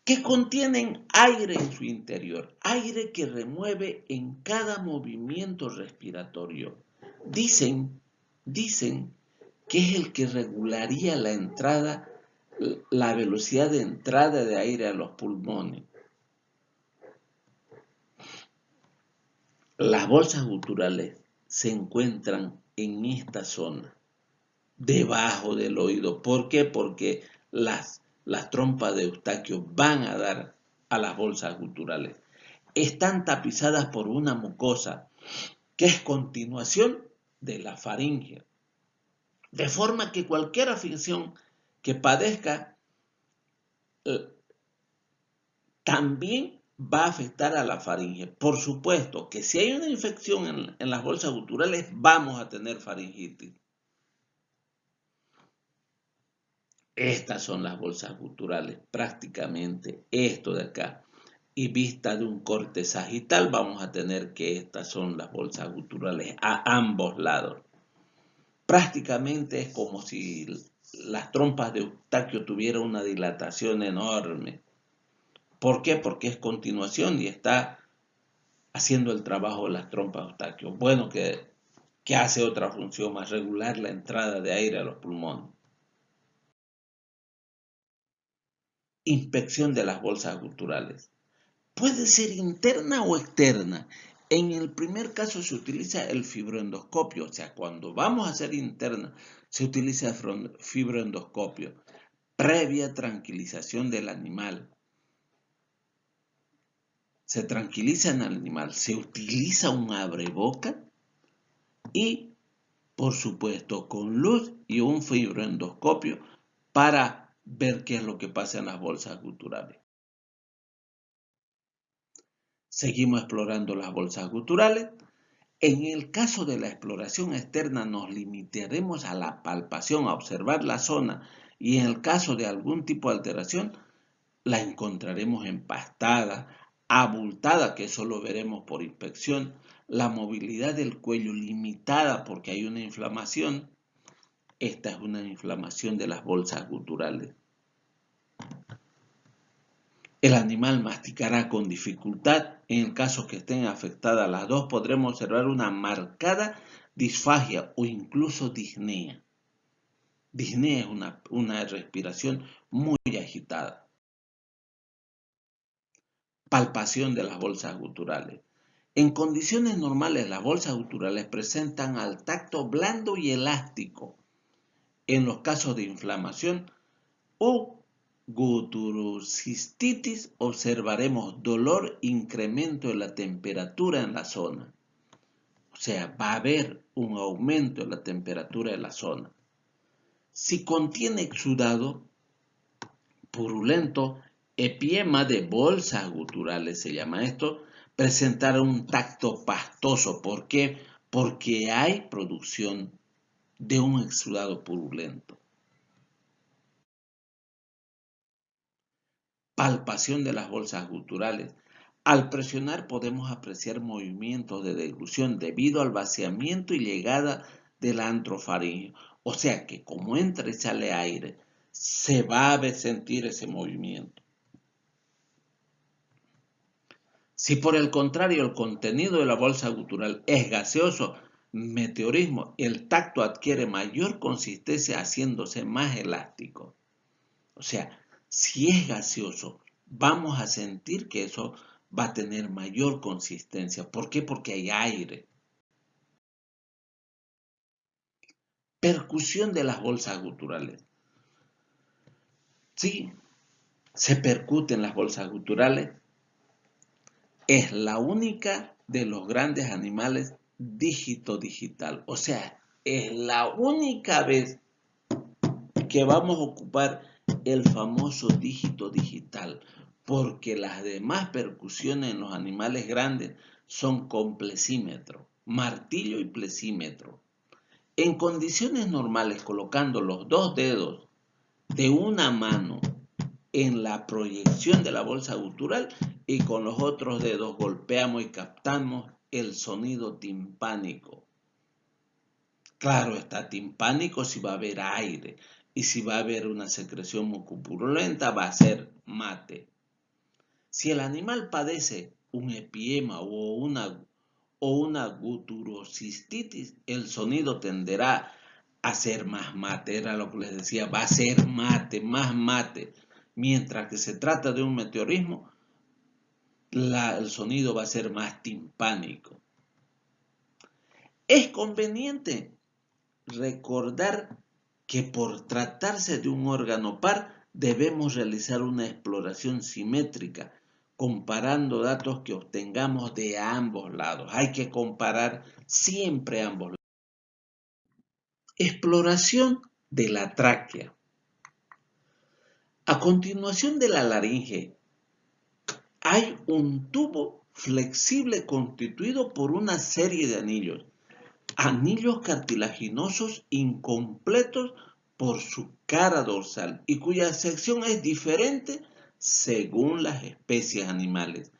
que contienen aire en su interior, aire que remueve en cada movimiento respiratorio. Dicen que es el que regularía la velocidad de entrada de aire a los pulmones. Las bolsas guturales se encuentran en esta zona, debajo del oído. ¿Por qué? Porque las trompas de Eustaquio van a dar a las bolsas guturales. Están tapizadas por una mucosa que es continuación de la faringe. De forma que cualquier afección que padezca también va a afectar a la faringe. Por supuesto que si hay una infección en las bolsas guturales, vamos a tener faringitis. Estas son las bolsas guturales, prácticamente esto de acá. Y vista de un corte sagital, vamos a tener que estas son las bolsas guturales a ambos lados. Prácticamente es como si las trompas de Eustaquio tuvieran una dilatación enorme. ¿Por qué? Porque es continuación y está haciendo el trabajo de las trompas de Eustaquio. Bueno, que hace otra función más, regular la entrada de aire a los pulmones. Inspección de las bolsas guturales. Puede ser interna o externa. En el primer caso se utiliza el fibroendoscopio, o sea, cuando vamos a hacer interna, se utiliza el fibroendoscopio, previa tranquilización del animal. Se tranquiliza en el animal, se utiliza un abreboca y, por supuesto, con luz y un fibroendoscopio para ver qué es lo que pasa en las bolsas guturales. Seguimos explorando las bolsas guturales. En el caso de la exploración externa nos limitaremos a la palpación, a observar la zona, y en el caso de algún tipo de alteración la encontraremos empastada, abultada, que eso lo veremos por inspección, la movilidad del cuello limitada porque hay una inflamación. Esta es una inflamación de las bolsas guturales. El animal masticará con dificultad. En el caso que estén afectadas las dos, podremos observar una marcada disfagia o incluso disnea. Disnea es una respiración muy agitada. Palpación de las bolsas guturales. En condiciones normales, las bolsas guturales presentan al tacto blando y elástico. En los casos de inflamación o guturocistitis observaremos dolor, incremento de la temperatura en la zona. O sea, va a haber un aumento de la temperatura de la zona. Si contiene exudado purulento, epiema de bolsas guturales se llama esto, presentará un tacto pastoso. ¿Por qué? Porque hay producción de un exudado purulento. Palpación de las bolsas guturales. Al presionar podemos apreciar movimientos de deglución debido al vaciamiento y llegada de la antrofaringe. O sea que como entra y sale aire, se va a sentir ese movimiento. Si por el contrario el contenido de la bolsa gutural es gaseoso, meteorismo, el tacto adquiere mayor consistencia haciéndose más elástico. O sea, si es gaseoso, vamos a sentir que eso va a tener mayor consistencia. ¿Por qué? Porque hay aire. Percusión de las bolsas guturales. Sí, se percuten las bolsas guturales. Es la única de los grandes animales dígito digital. O sea, es la única vez que vamos a ocupar el famoso dígito digital, porque las demás percusiones en los animales grandes son con plesímetro, martillo y plesímetro. En condiciones normales, colocando los dos dedos de una mano en la proyección de la bolsa gutural y con los otros dedos golpeamos y captamos el sonido timpánico. Claro, está timpánico si va a haber aire y si va a haber una secreción mucopurulenta va a ser mate. Si el animal padece un epiema o una guturocistitis, el sonido tenderá a ser más mate, era lo que les decía, va a ser mate, más mate. Mientras que se trata de un meteorismo, el sonido va a ser más timpánico. Es conveniente recordar que por tratarse de un órgano par, debemos realizar una exploración simétrica, comparando datos que obtengamos de ambos lados. Hay que comparar siempre ambos lados. Exploración de la tráquea. A continuación de la laringe, hay un tubo flexible constituido por una serie de anillos cartilaginosos incompletos por su cara dorsal y cuya sección es diferente según las especies animales,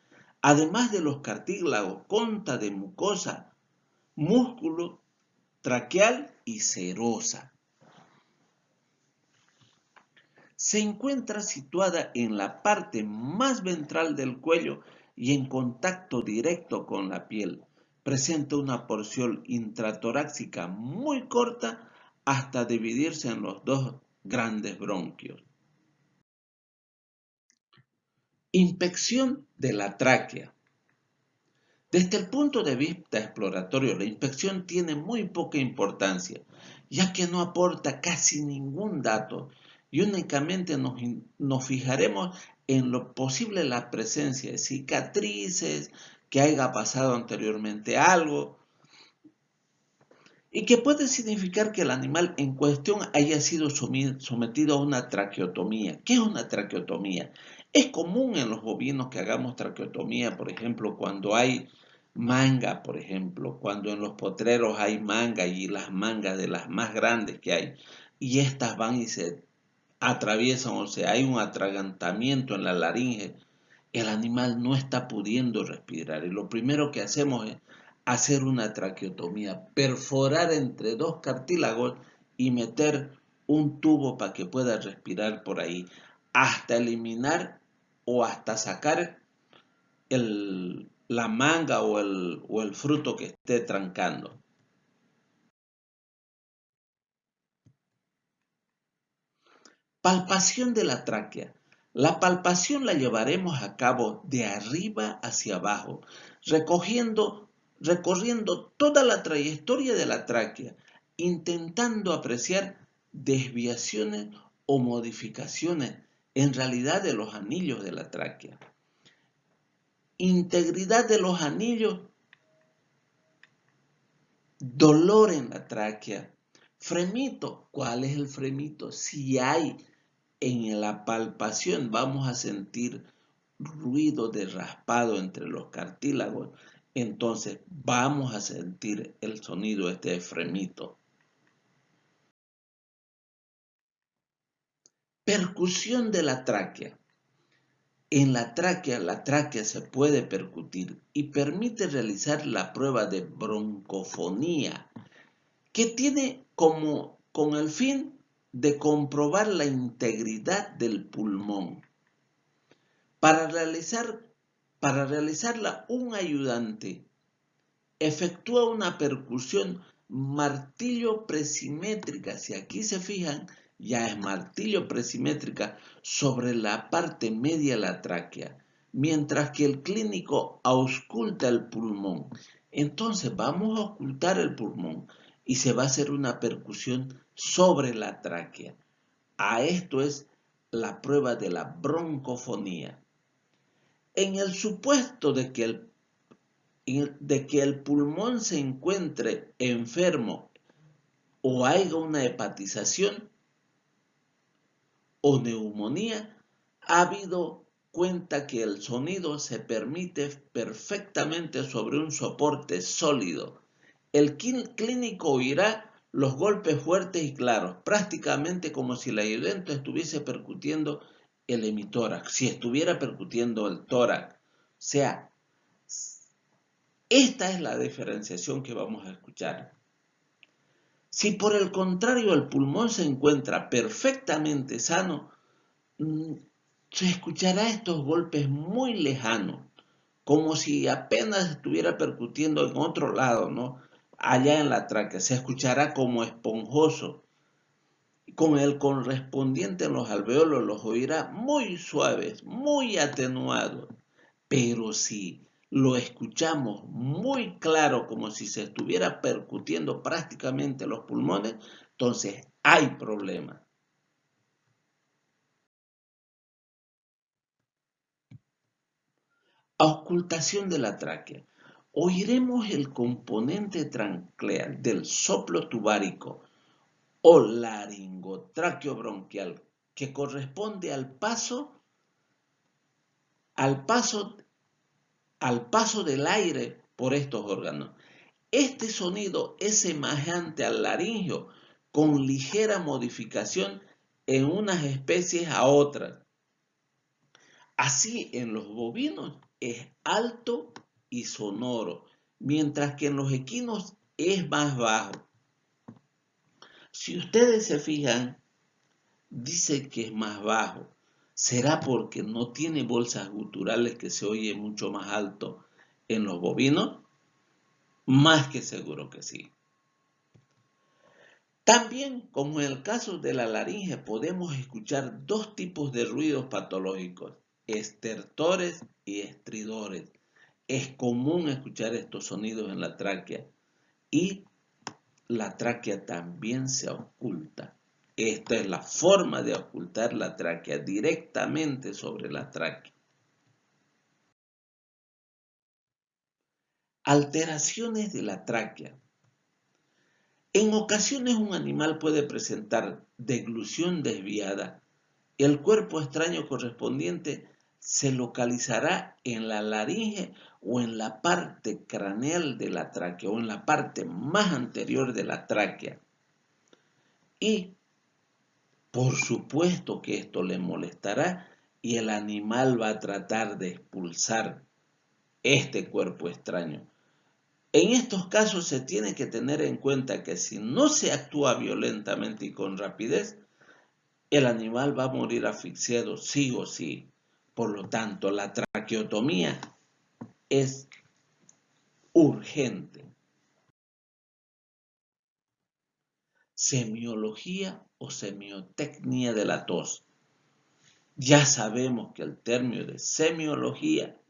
además de los cartílagos conta de mucosa, músculo traqueal y serosa. Se encuentra situada en la parte más ventral del cuello y en contacto directo con la piel. Presenta una porción intratorácica muy corta hasta dividirse en los dos grandes bronquios. Inspección de la tráquea. Desde el punto de vista exploratorio, la inspección tiene muy poca importancia, ya que no aporta casi ningún dato y únicamente nos fijaremos en lo posible la presencia de cicatrices, que haya pasado anteriormente algo, y que puede significar que el animal en cuestión haya sido sometido a una traqueotomía. ¿Qué es una traqueotomía? Es común en los bovinos que hagamos traqueotomía, por ejemplo, cuando hay manga, por ejemplo, cuando en los potreros hay manga y las mangas de las más grandes que hay, y estas van y se atraviesan, o sea, hay un atragantamiento en la laringe, el animal no está pudiendo respirar y lo primero que hacemos es hacer una traqueotomía, perforar entre dos cartílagos y meter un tubo para que pueda respirar por ahí, hasta eliminar o hasta sacar la manga o el fruto que esté trancando. Palpación de la tráquea. La palpación la llevaremos a cabo de arriba hacia abajo, recorriendo toda la trayectoria de la tráquea, intentando apreciar desviaciones o modificaciones en realidad de los anillos de la tráquea. Integridad de los anillos, dolor en la tráquea, fremito. ¿Cuál es el fremito? Si hay en la palpación vamos a sentir ruido de raspado entre los cartílagos, entonces vamos a sentir el sonido de fremito. Percusión de la tráquea. En la tráquea se puede percutir y permite realizar la prueba de broncofonía, que tiene con el fin de comprobar la integridad del pulmón. Para realizarla, un ayudante efectúa una percusión martillo presimétrica. Si aquí se fijan, ya es martillo presimétrica sobre la parte media de la tráquea, mientras que el clínico ausculta el pulmón. Entonces vamos a ocultar el pulmón y se va a hacer una percusión sobre la tráquea. A esto es la prueba de la broncofonía. En el supuesto de que de que el pulmón se encuentre enfermo o haya una hepatización o neumonía, ha habido cuenta que el sonido se permite perfectamente sobre un soporte sólido. El clínico oirá los golpes fuertes y claros, prácticamente como si el ayudante estuviese percutiendo el hemitórax, si estuviera percutiendo el tórax. O sea, esta es la diferenciación que vamos a escuchar. Si por el contrario el pulmón se encuentra perfectamente sano, se escuchará estos golpes muy lejanos, como si apenas estuviera percutiendo en otro lado, ¿no? Allá en la tráquea, se escuchará como esponjoso. Con el correspondiente en los alveolos los oirá muy suaves, muy atenuados. Pero si lo escuchamos muy claro, como si se estuviera percutiendo prácticamente los pulmones, entonces hay problema. Auscultación de la tráquea. Oiremos el componente traqueal del soplo tubárico o laringotráqueo-bronquial que corresponde al paso del aire por estos órganos. Este sonido es semejante al laringio, con ligera modificación en unas especies a otras. Así, en los bovinos es alto y sonoro, mientras que en los equinos es más bajo. Si ustedes se fijan, dice que es más bajo. ¿Será porque no tiene bolsas guturales que se oye mucho más alto en los bovinos? Más que seguro que sí. También, como en el caso de la laringe, podemos escuchar dos tipos de ruidos patológicos, estertores y estridores. Es común escuchar estos sonidos en la tráquea y la tráquea también se oculta. Esta es la forma de ocultar la tráquea, directamente sobre la tráquea. Alteraciones de la tráquea. En ocasiones un animal puede presentar deglución desviada. El cuerpo extraño correspondiente se localizará en la laringe o en la parte craneal de la tráquea o en la parte más anterior de la tráquea. Y por supuesto que esto le molestará y el animal va a tratar de expulsar este cuerpo extraño. En estos casos se tiene que tener en cuenta que si no se actúa violentamente y con rapidez, el animal va a morir asfixiado sí o sí. Por lo tanto, la traqueotomía es urgente. Semiología o semiotecnia de la tos. Ya sabemos que el término de semiología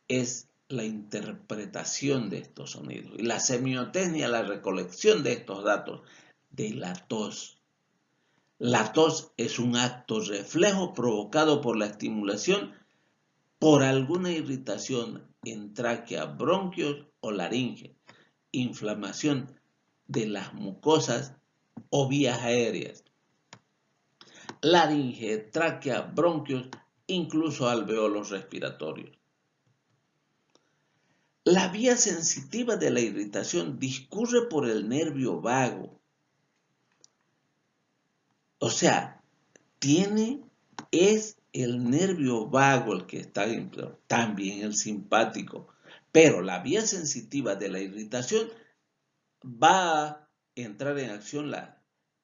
es la interpretación de estos sonidos y la semiotecnia, la recolección de estos datos de la tos. La tos es un acto reflejo provocado por la estimulación por alguna irritación en tráquea, bronquios o laringe, inflamación de las mucosas o vías aéreas, laringe, tráquea, bronquios, incluso alveolos respiratorios. La vía sensitiva de la irritación discurre por el nervio vago. O sea, es el nervio vago el que está inflamado, también el simpático. Pero la vía sensitiva de la irritación va a entrar en acción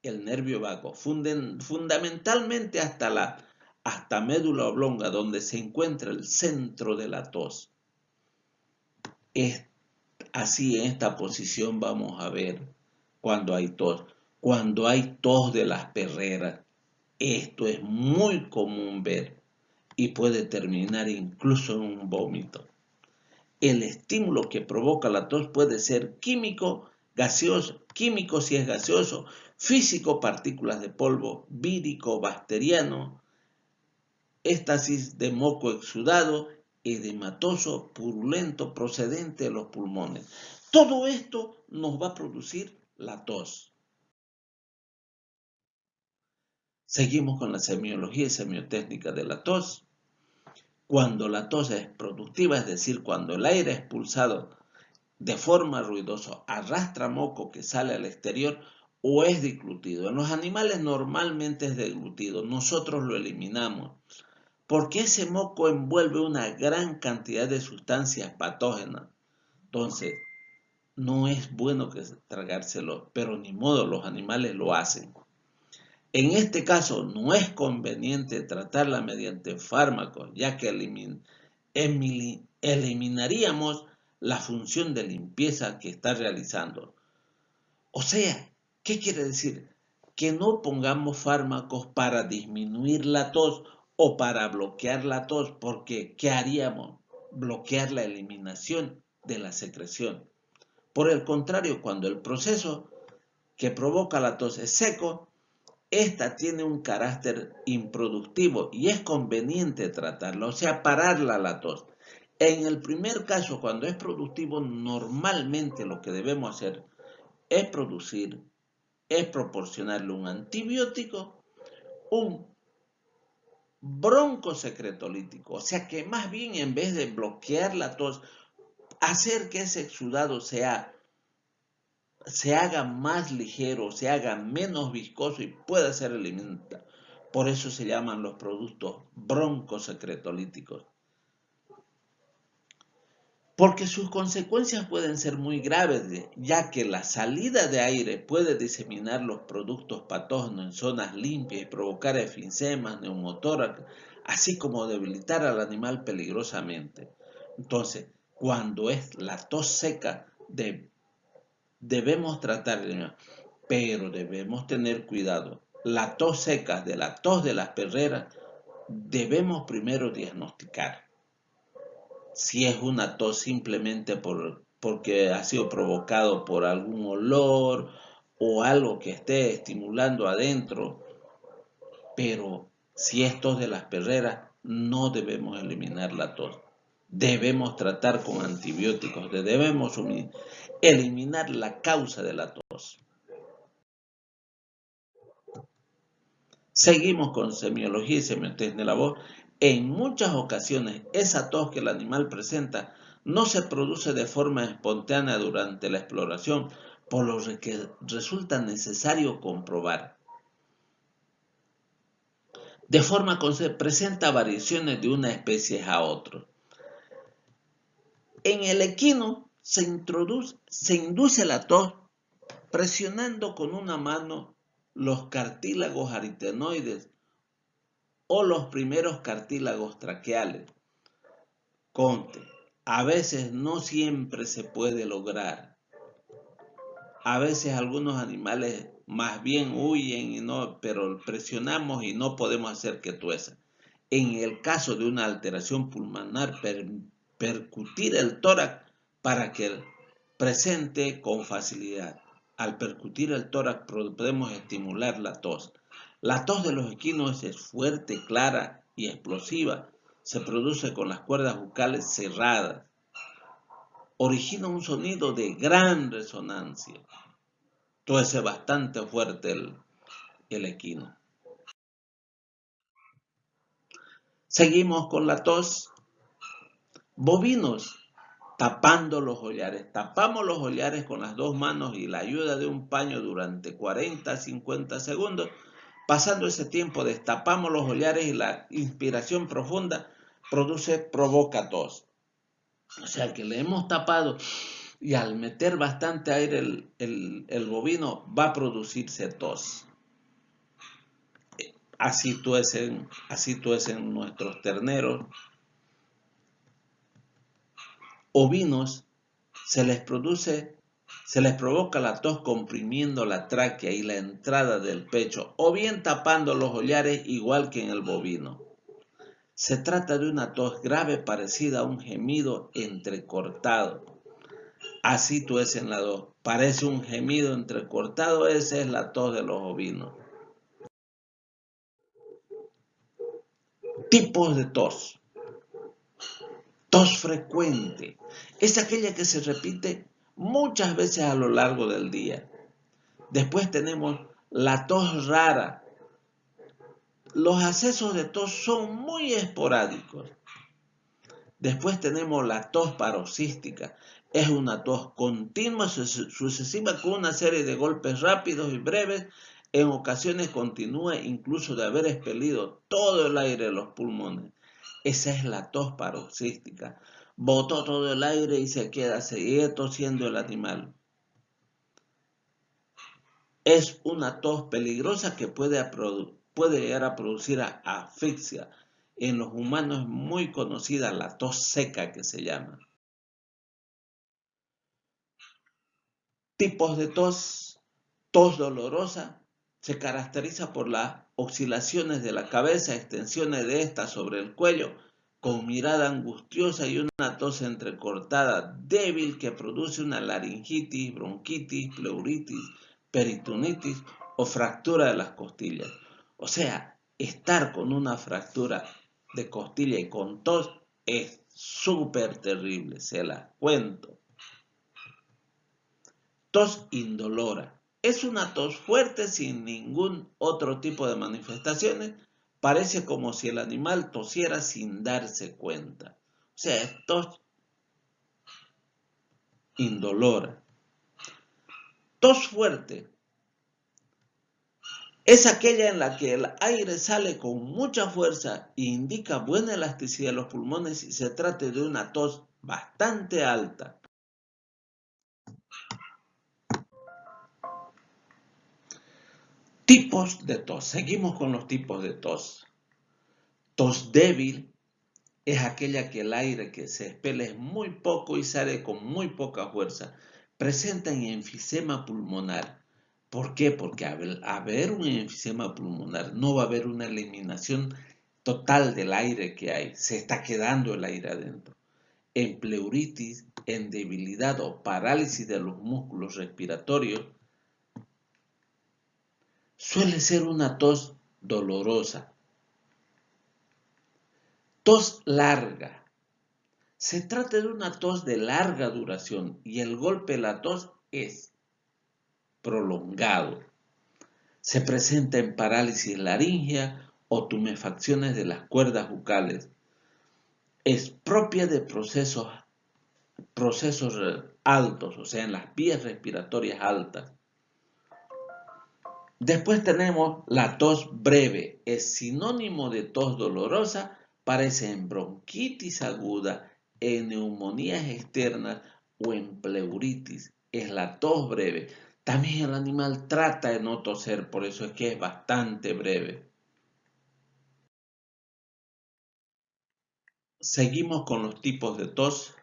el nervio vago, fundamentalmente hasta médula oblonga, donde se encuentra el centro de la tos. Es así, en esta posición vamos a ver cuando hay tos. Cuando hay tos de las perreras, esto es muy común ver y puede terminar incluso en un vómito. El estímulo que provoca la tos puede ser químico, gaseoso, químico si es gaseoso, físico, partículas de polvo, vírico, bacteriano, éstasis de moco exudado, edematoso, purulento, procedente de los pulmones. Todo esto nos va a producir la tos. Seguimos con la semiología y semiotécnica de la tos. Cuando la tos es productiva, es decir, cuando el aire expulsado de forma ruidosa arrastra moco que sale al exterior o es deglutido. En los animales normalmente es deglutido, nosotros lo eliminamos porque ese moco envuelve una gran cantidad de sustancias patógenas. Entonces, no es bueno que tragárselo, pero ni modo, los animales lo hacen. En este caso, no es conveniente tratarla mediante fármacos, ya que eliminaríamos la función de limpieza que está realizando. O sea, ¿qué quiere decir? Que no pongamos fármacos para disminuir la tos o para bloquear la tos, porque ¿qué haríamos? Bloquear la eliminación de la secreción. Por el contrario, cuando el proceso que provoca la tos es seco, esta tiene un carácter improductivo y es conveniente tratarla, o sea, pararla la tos. En el primer caso, cuando es productivo, normalmente lo que debemos hacer es proporcionarle un antibiótico, un broncosecretolítico, o sea que más bien en vez de bloquear la tos, hacer que ese exudado se haga más ligero, se haga menos viscoso y pueda ser eliminado. Por eso se llaman los productos broncosecretolíticos. Porque sus consecuencias pueden ser muy graves, ya que la salida de aire puede diseminar los productos patógenos en zonas limpias y provocar efisema, neumotórax, así como debilitar al animal peligrosamente. Entonces, cuando es la tos seca, debemos tratarla, pero debemos tener cuidado. La tos seca de la tos de las perreras, debemos primero diagnosticar si es una tos simplemente porque ha sido provocado por algún olor o algo que esté estimulando adentro, pero si es tos de las perreras, no debemos eliminar la tos. Debemos tratar con antibióticos, debemos eliminar la causa de la tos. Seguimos con semiología y semiotest de la voz. En muchas ocasiones, esa tos que el animal presenta no se produce de forma espontánea durante la exploración, por lo que resulta necesario comprobar. De forma que se presenta variaciones de una especie a otra. En el equino se induce la tos presionando con una mano los cartílagos aritenoides o los primeros cartílagos traqueales. Conte, a veces no siempre se puede lograr. A veces algunos animales más bien huyen, pero presionamos y no podemos hacer que tuesa. En el caso de una alteración pulmonar, percutir el tórax para que presente con facilidad. Al percutir el tórax podemos estimular la tos. La tos de los equinos es fuerte, clara y explosiva. Se produce con las cuerdas bucales cerradas. Origina un sonido de gran resonancia. Tuese bastante fuerte el equino. Seguimos con la tos. Bovinos, tapando los collares. Tapamos los collares con las dos manos y la ayuda de un paño durante 40 a 50 segundos. Pasando ese tiempo, destapamos los collares y la inspiración profunda provoca tos. O sea que le hemos tapado y al meter bastante aire el bovino va a producirse tos. Así tuesen nuestros terneros. Ovinos, se les provoca la tos comprimiendo la tráquea y la entrada del pecho, o bien tapando los collares igual que en el bovino. Se trata de una tos grave parecida a un gemido entrecortado. Así tuesen la tos. Parece un gemido entrecortado, esa es la tos de los ovinos. Tipos de tos. Tos frecuente es aquella que se repite muchas veces a lo largo del día. Después tenemos la tos rara. Los accesos de tos son muy esporádicos. Después tenemos la tos paroxística. Es una tos continua, sucesiva, con una serie de golpes rápidos y breves. En ocasiones continúa incluso de haber expelido todo el aire de los pulmones. Esa es la tos paroxística. Botó todo el aire y se queda, sigue tosiendo el animal. Es una tos peligrosa que puede llegar a producir asfixia. En los humanos es muy conocida la tos seca que se llama. Tipos de tos. Tos dolorosa se caracteriza por las oscilaciones de la cabeza, extensiones de esta sobre el cuello, con mirada angustiosa y una tos entrecortada, débil, que produce una laringitis, bronquitis, pleuritis, peritonitis o fractura de las costillas. O sea, estar con una fractura de costilla y con tos es súper terrible, se las cuento. Tos indolora. Es una tos fuerte sin ningún otro tipo de manifestaciones. Parece como si el animal tosiera sin darse cuenta. O sea, es tos indolora. Tos fuerte es aquella en la que el aire sale con mucha fuerza e indica buena elasticidad de los pulmones y se trata de una tos bastante alta. Tipos de tos. Seguimos con los tipos de tos. Tos débil es aquella que el aire que se expele es muy poco y sale con muy poca fuerza. Presentan enfisema pulmonar. ¿Por qué? Porque al haber un enfisema pulmonar no va a haber una eliminación total del aire que hay. Se está quedando el aire adentro. En pleuritis, en debilidad o parálisis de los músculos respiratorios, suele ser una tos dolorosa. Tos larga. Se trata de una tos de larga duración y el golpe de la tos es prolongado. Se presenta en parálisis laringea o tumefacciones de las cuerdas bucales. Es propia de procesos altos, o sea, en las vías respiratorias altas. Después tenemos la tos breve. Es sinónimo de tos dolorosa. Parece en bronquitis aguda, en neumonías externas o en pleuritis. Es la tos breve. También el animal trata de no toser, por eso es que es bastante breve. Seguimos con los tipos de tos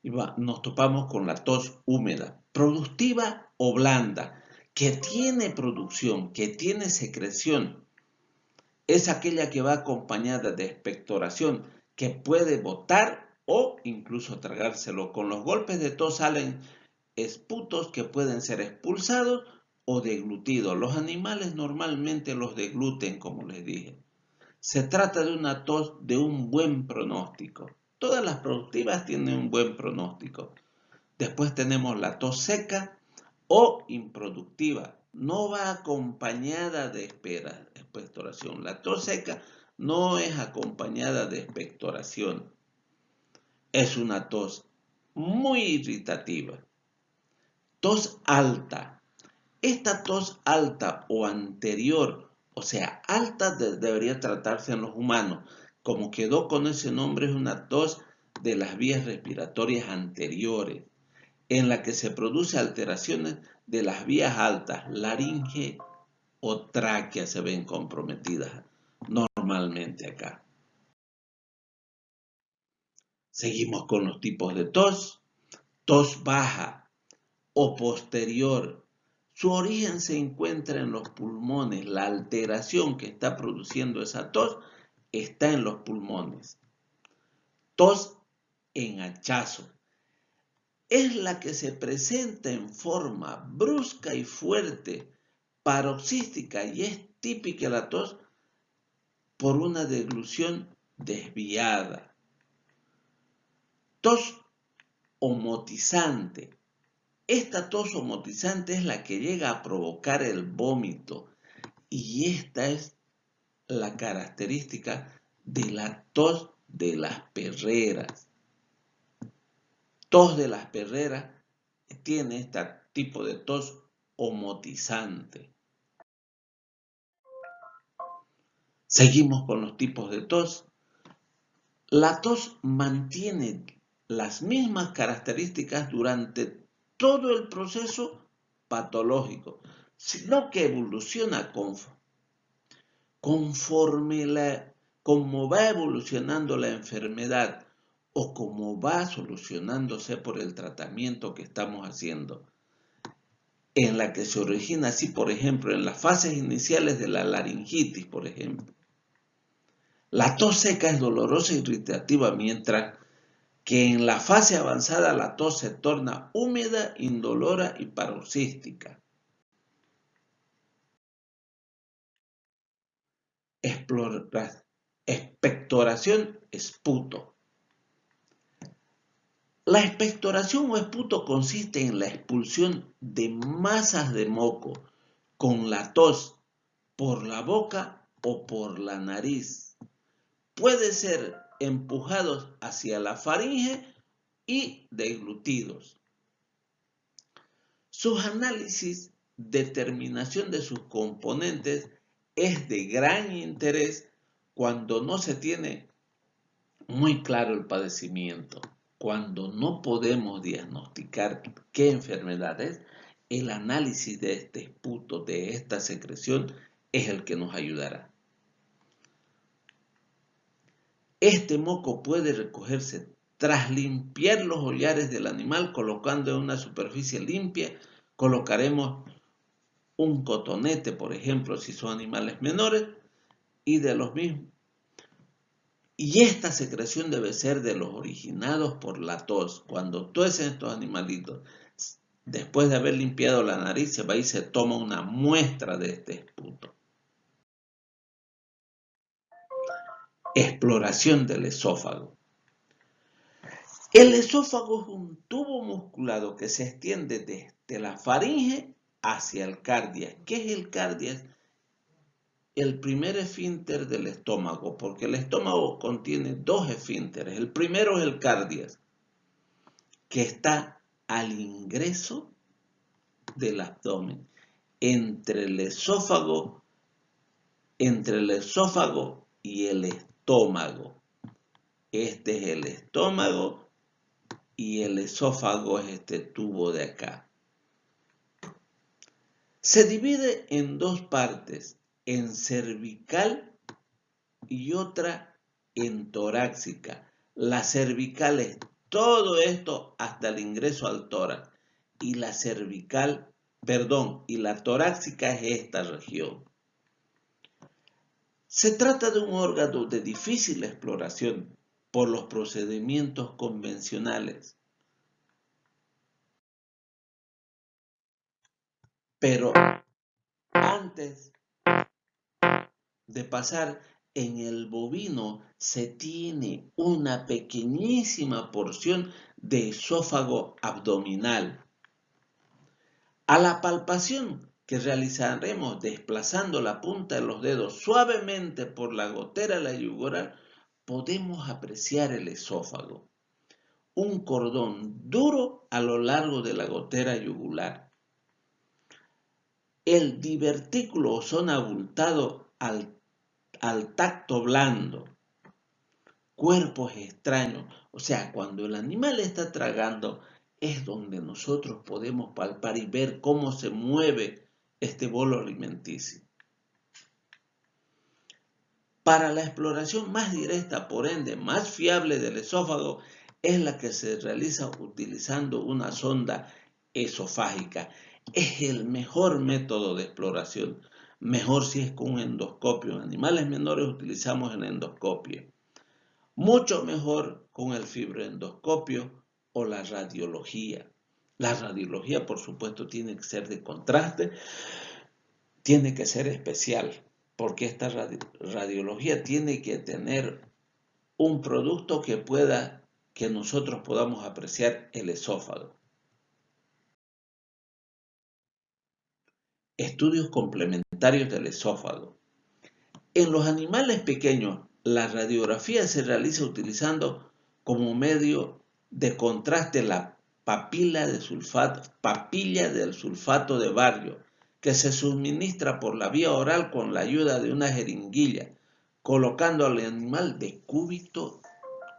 y nos topamos con la tos húmeda, productiva o blanda, que tiene producción, que tiene secreción. Es aquella que va acompañada de expectoración, que puede botar o incluso tragárselo. Con los golpes de tos salen esputos que pueden ser expulsados o deglutidos. Los animales normalmente los degluten, como les dije. Se trata de una tos de un buen pronóstico. Todas las productivas tienen un buen pronóstico. Después tenemos la tos seca o improductiva. No va acompañada de expectoración. La tos seca no es acompañada de expectoración. Es una tos muy irritativa. Tos alta. Esta tos alta o anterior, o sea, alta debería tratarse en los humanos. Como quedó con ese nombre, es una tos de las vías respiratorias anteriores, en la que se produce alteraciones de las vías altas, laringe o tráquea se ven comprometidas normalmente acá. Seguimos con los tipos de tos. Tos baja o posterior. Su origen se encuentra en los pulmones. La alteración que está produciendo esa tos está en los pulmones. Tos en hachazo. Es la que se presenta en forma brusca y fuerte, paroxística, y es típica la tos por una deglución desviada. tos omotizante. Esta tos omotizante es la que llega a provocar el vómito y esta es la característica de la tos de las perreras. Tos de las perreras tiene este tipo de tos omotizante. Seguimos con los tipos de tos. La tos mantiene las mismas características durante todo el proceso patológico, sino que evoluciona como va evolucionando la enfermedad o como va solucionándose por el tratamiento que estamos haciendo, en la que se origina así, por ejemplo, en las fases iniciales de la laringitis, por ejemplo. La tos seca es dolorosa e irritativa, mientras que en la fase avanzada la tos se torna húmeda, indolora y paroxística. Expectoración, esputo. La expectoración o esputo consiste en la expulsión de masas de moco con la tos por la boca o por la nariz. Puede ser empujados hacia la faringe y deglutidos. Sus análisis, determinación de sus componentes es de gran interés cuando no se tiene muy claro el padecimiento. Cuando no podemos diagnosticar qué enfermedad es, el análisis de este esputo, de esta secreción, es el que nos ayudará. Este moco puede recogerse tras limpiar los hollares del animal colocando en una superficie limpia. Colocaremos un cotonete, por ejemplo, si son animales menores, y de los mismos. Y esta secreción debe ser de los originados por la tos. Cuando tosen estos animalitos, después de haber limpiado la nariz, se va y se toma una muestra de este esputo. Exploración del esófago. El esófago es un tubo musculado que se extiende desde la faringe hacia el cardias. ¿Qué es el cardias? El primer esfínter del estómago, porque el estómago contiene dos esfínteres. El primero es el cardias, que está al ingreso del abdomen, entre el esófago y el estómago. Este es el estómago y el esófago es este tubo de acá. Se divide en dos partes, en cervical y otra en torácica. La cervical es todo esto hasta el ingreso al tórax y la torácica es esta región. Se trata de un órgano de difícil exploración por los procedimientos convencionales. Pero antes de pasar en el bovino se tiene una pequeñísima porción de esófago abdominal. A la palpación que realizaremos desplazando la punta de los dedos suavemente por la gotera de la yugular, podemos apreciar el esófago, un cordón duro a lo largo de la gotera yugular. El divertículo o zona abultado al tacto blando, cuerpos extraños, o sea, cuando el animal está tragando es donde nosotros podemos palpar y ver cómo se mueve este bolo alimenticio. Para la exploración más directa, por ende más fiable del esófago, es la que se realiza utilizando una sonda esofágica. Es el mejor método de exploración. Mejor si es con un endoscopio. En animales menores utilizamos el endoscopio. Mucho mejor con el fibroendoscopio o la radiología. La radiología, por supuesto, tiene que ser de contraste, tiene que ser especial, porque esta radiología tiene que tener un producto que que nosotros podamos apreciar el esófago. Estudios complementarios del esófago. En los animales pequeños, la radiografía se realiza utilizando como medio de contraste la papilla del sulfato de bario, que se suministra por la vía oral con la ayuda de una jeringuilla, colocando al animal de cúbito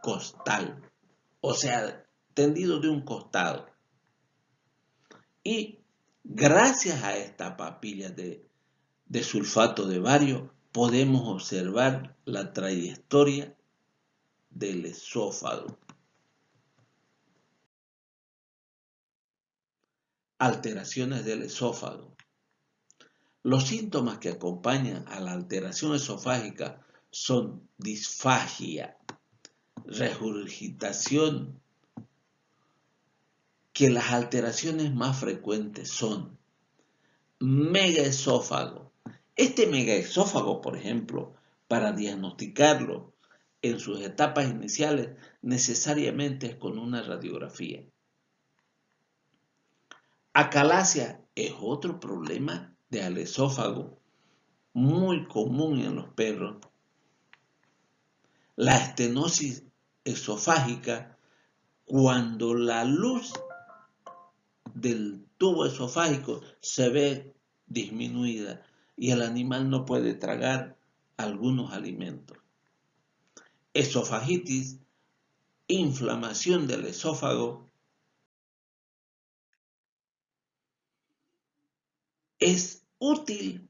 costal, o sea, tendido de un costado. Y gracias a esta papilla de sulfato de bario, podemos observar la trayectoria del esófago. Alteraciones del esófago. Los síntomas que acompañan a la alteración esofágica son disfagia, regurgitación, que las alteraciones más frecuentes son megaesófago. Este megaesófago, por ejemplo, para diagnosticarlo en sus etapas iniciales, necesariamente es con una radiografía. Acalasia es otro problema del esófago muy común en los perros. La estenosis esofágica, cuando la luz del tubo esofágico se ve disminuida y el animal no puede tragar algunos alimentos. Esofagitis, inflamación del esófago. Es útil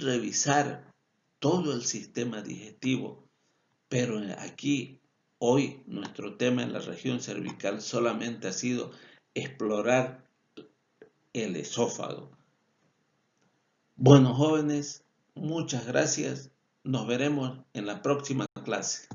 revisar todo el sistema digestivo, pero aquí, hoy, nuestro tema en la región cervical solamente ha sido explorar el esófago. Bueno, jóvenes, muchas gracias. Nos veremos en la próxima clase.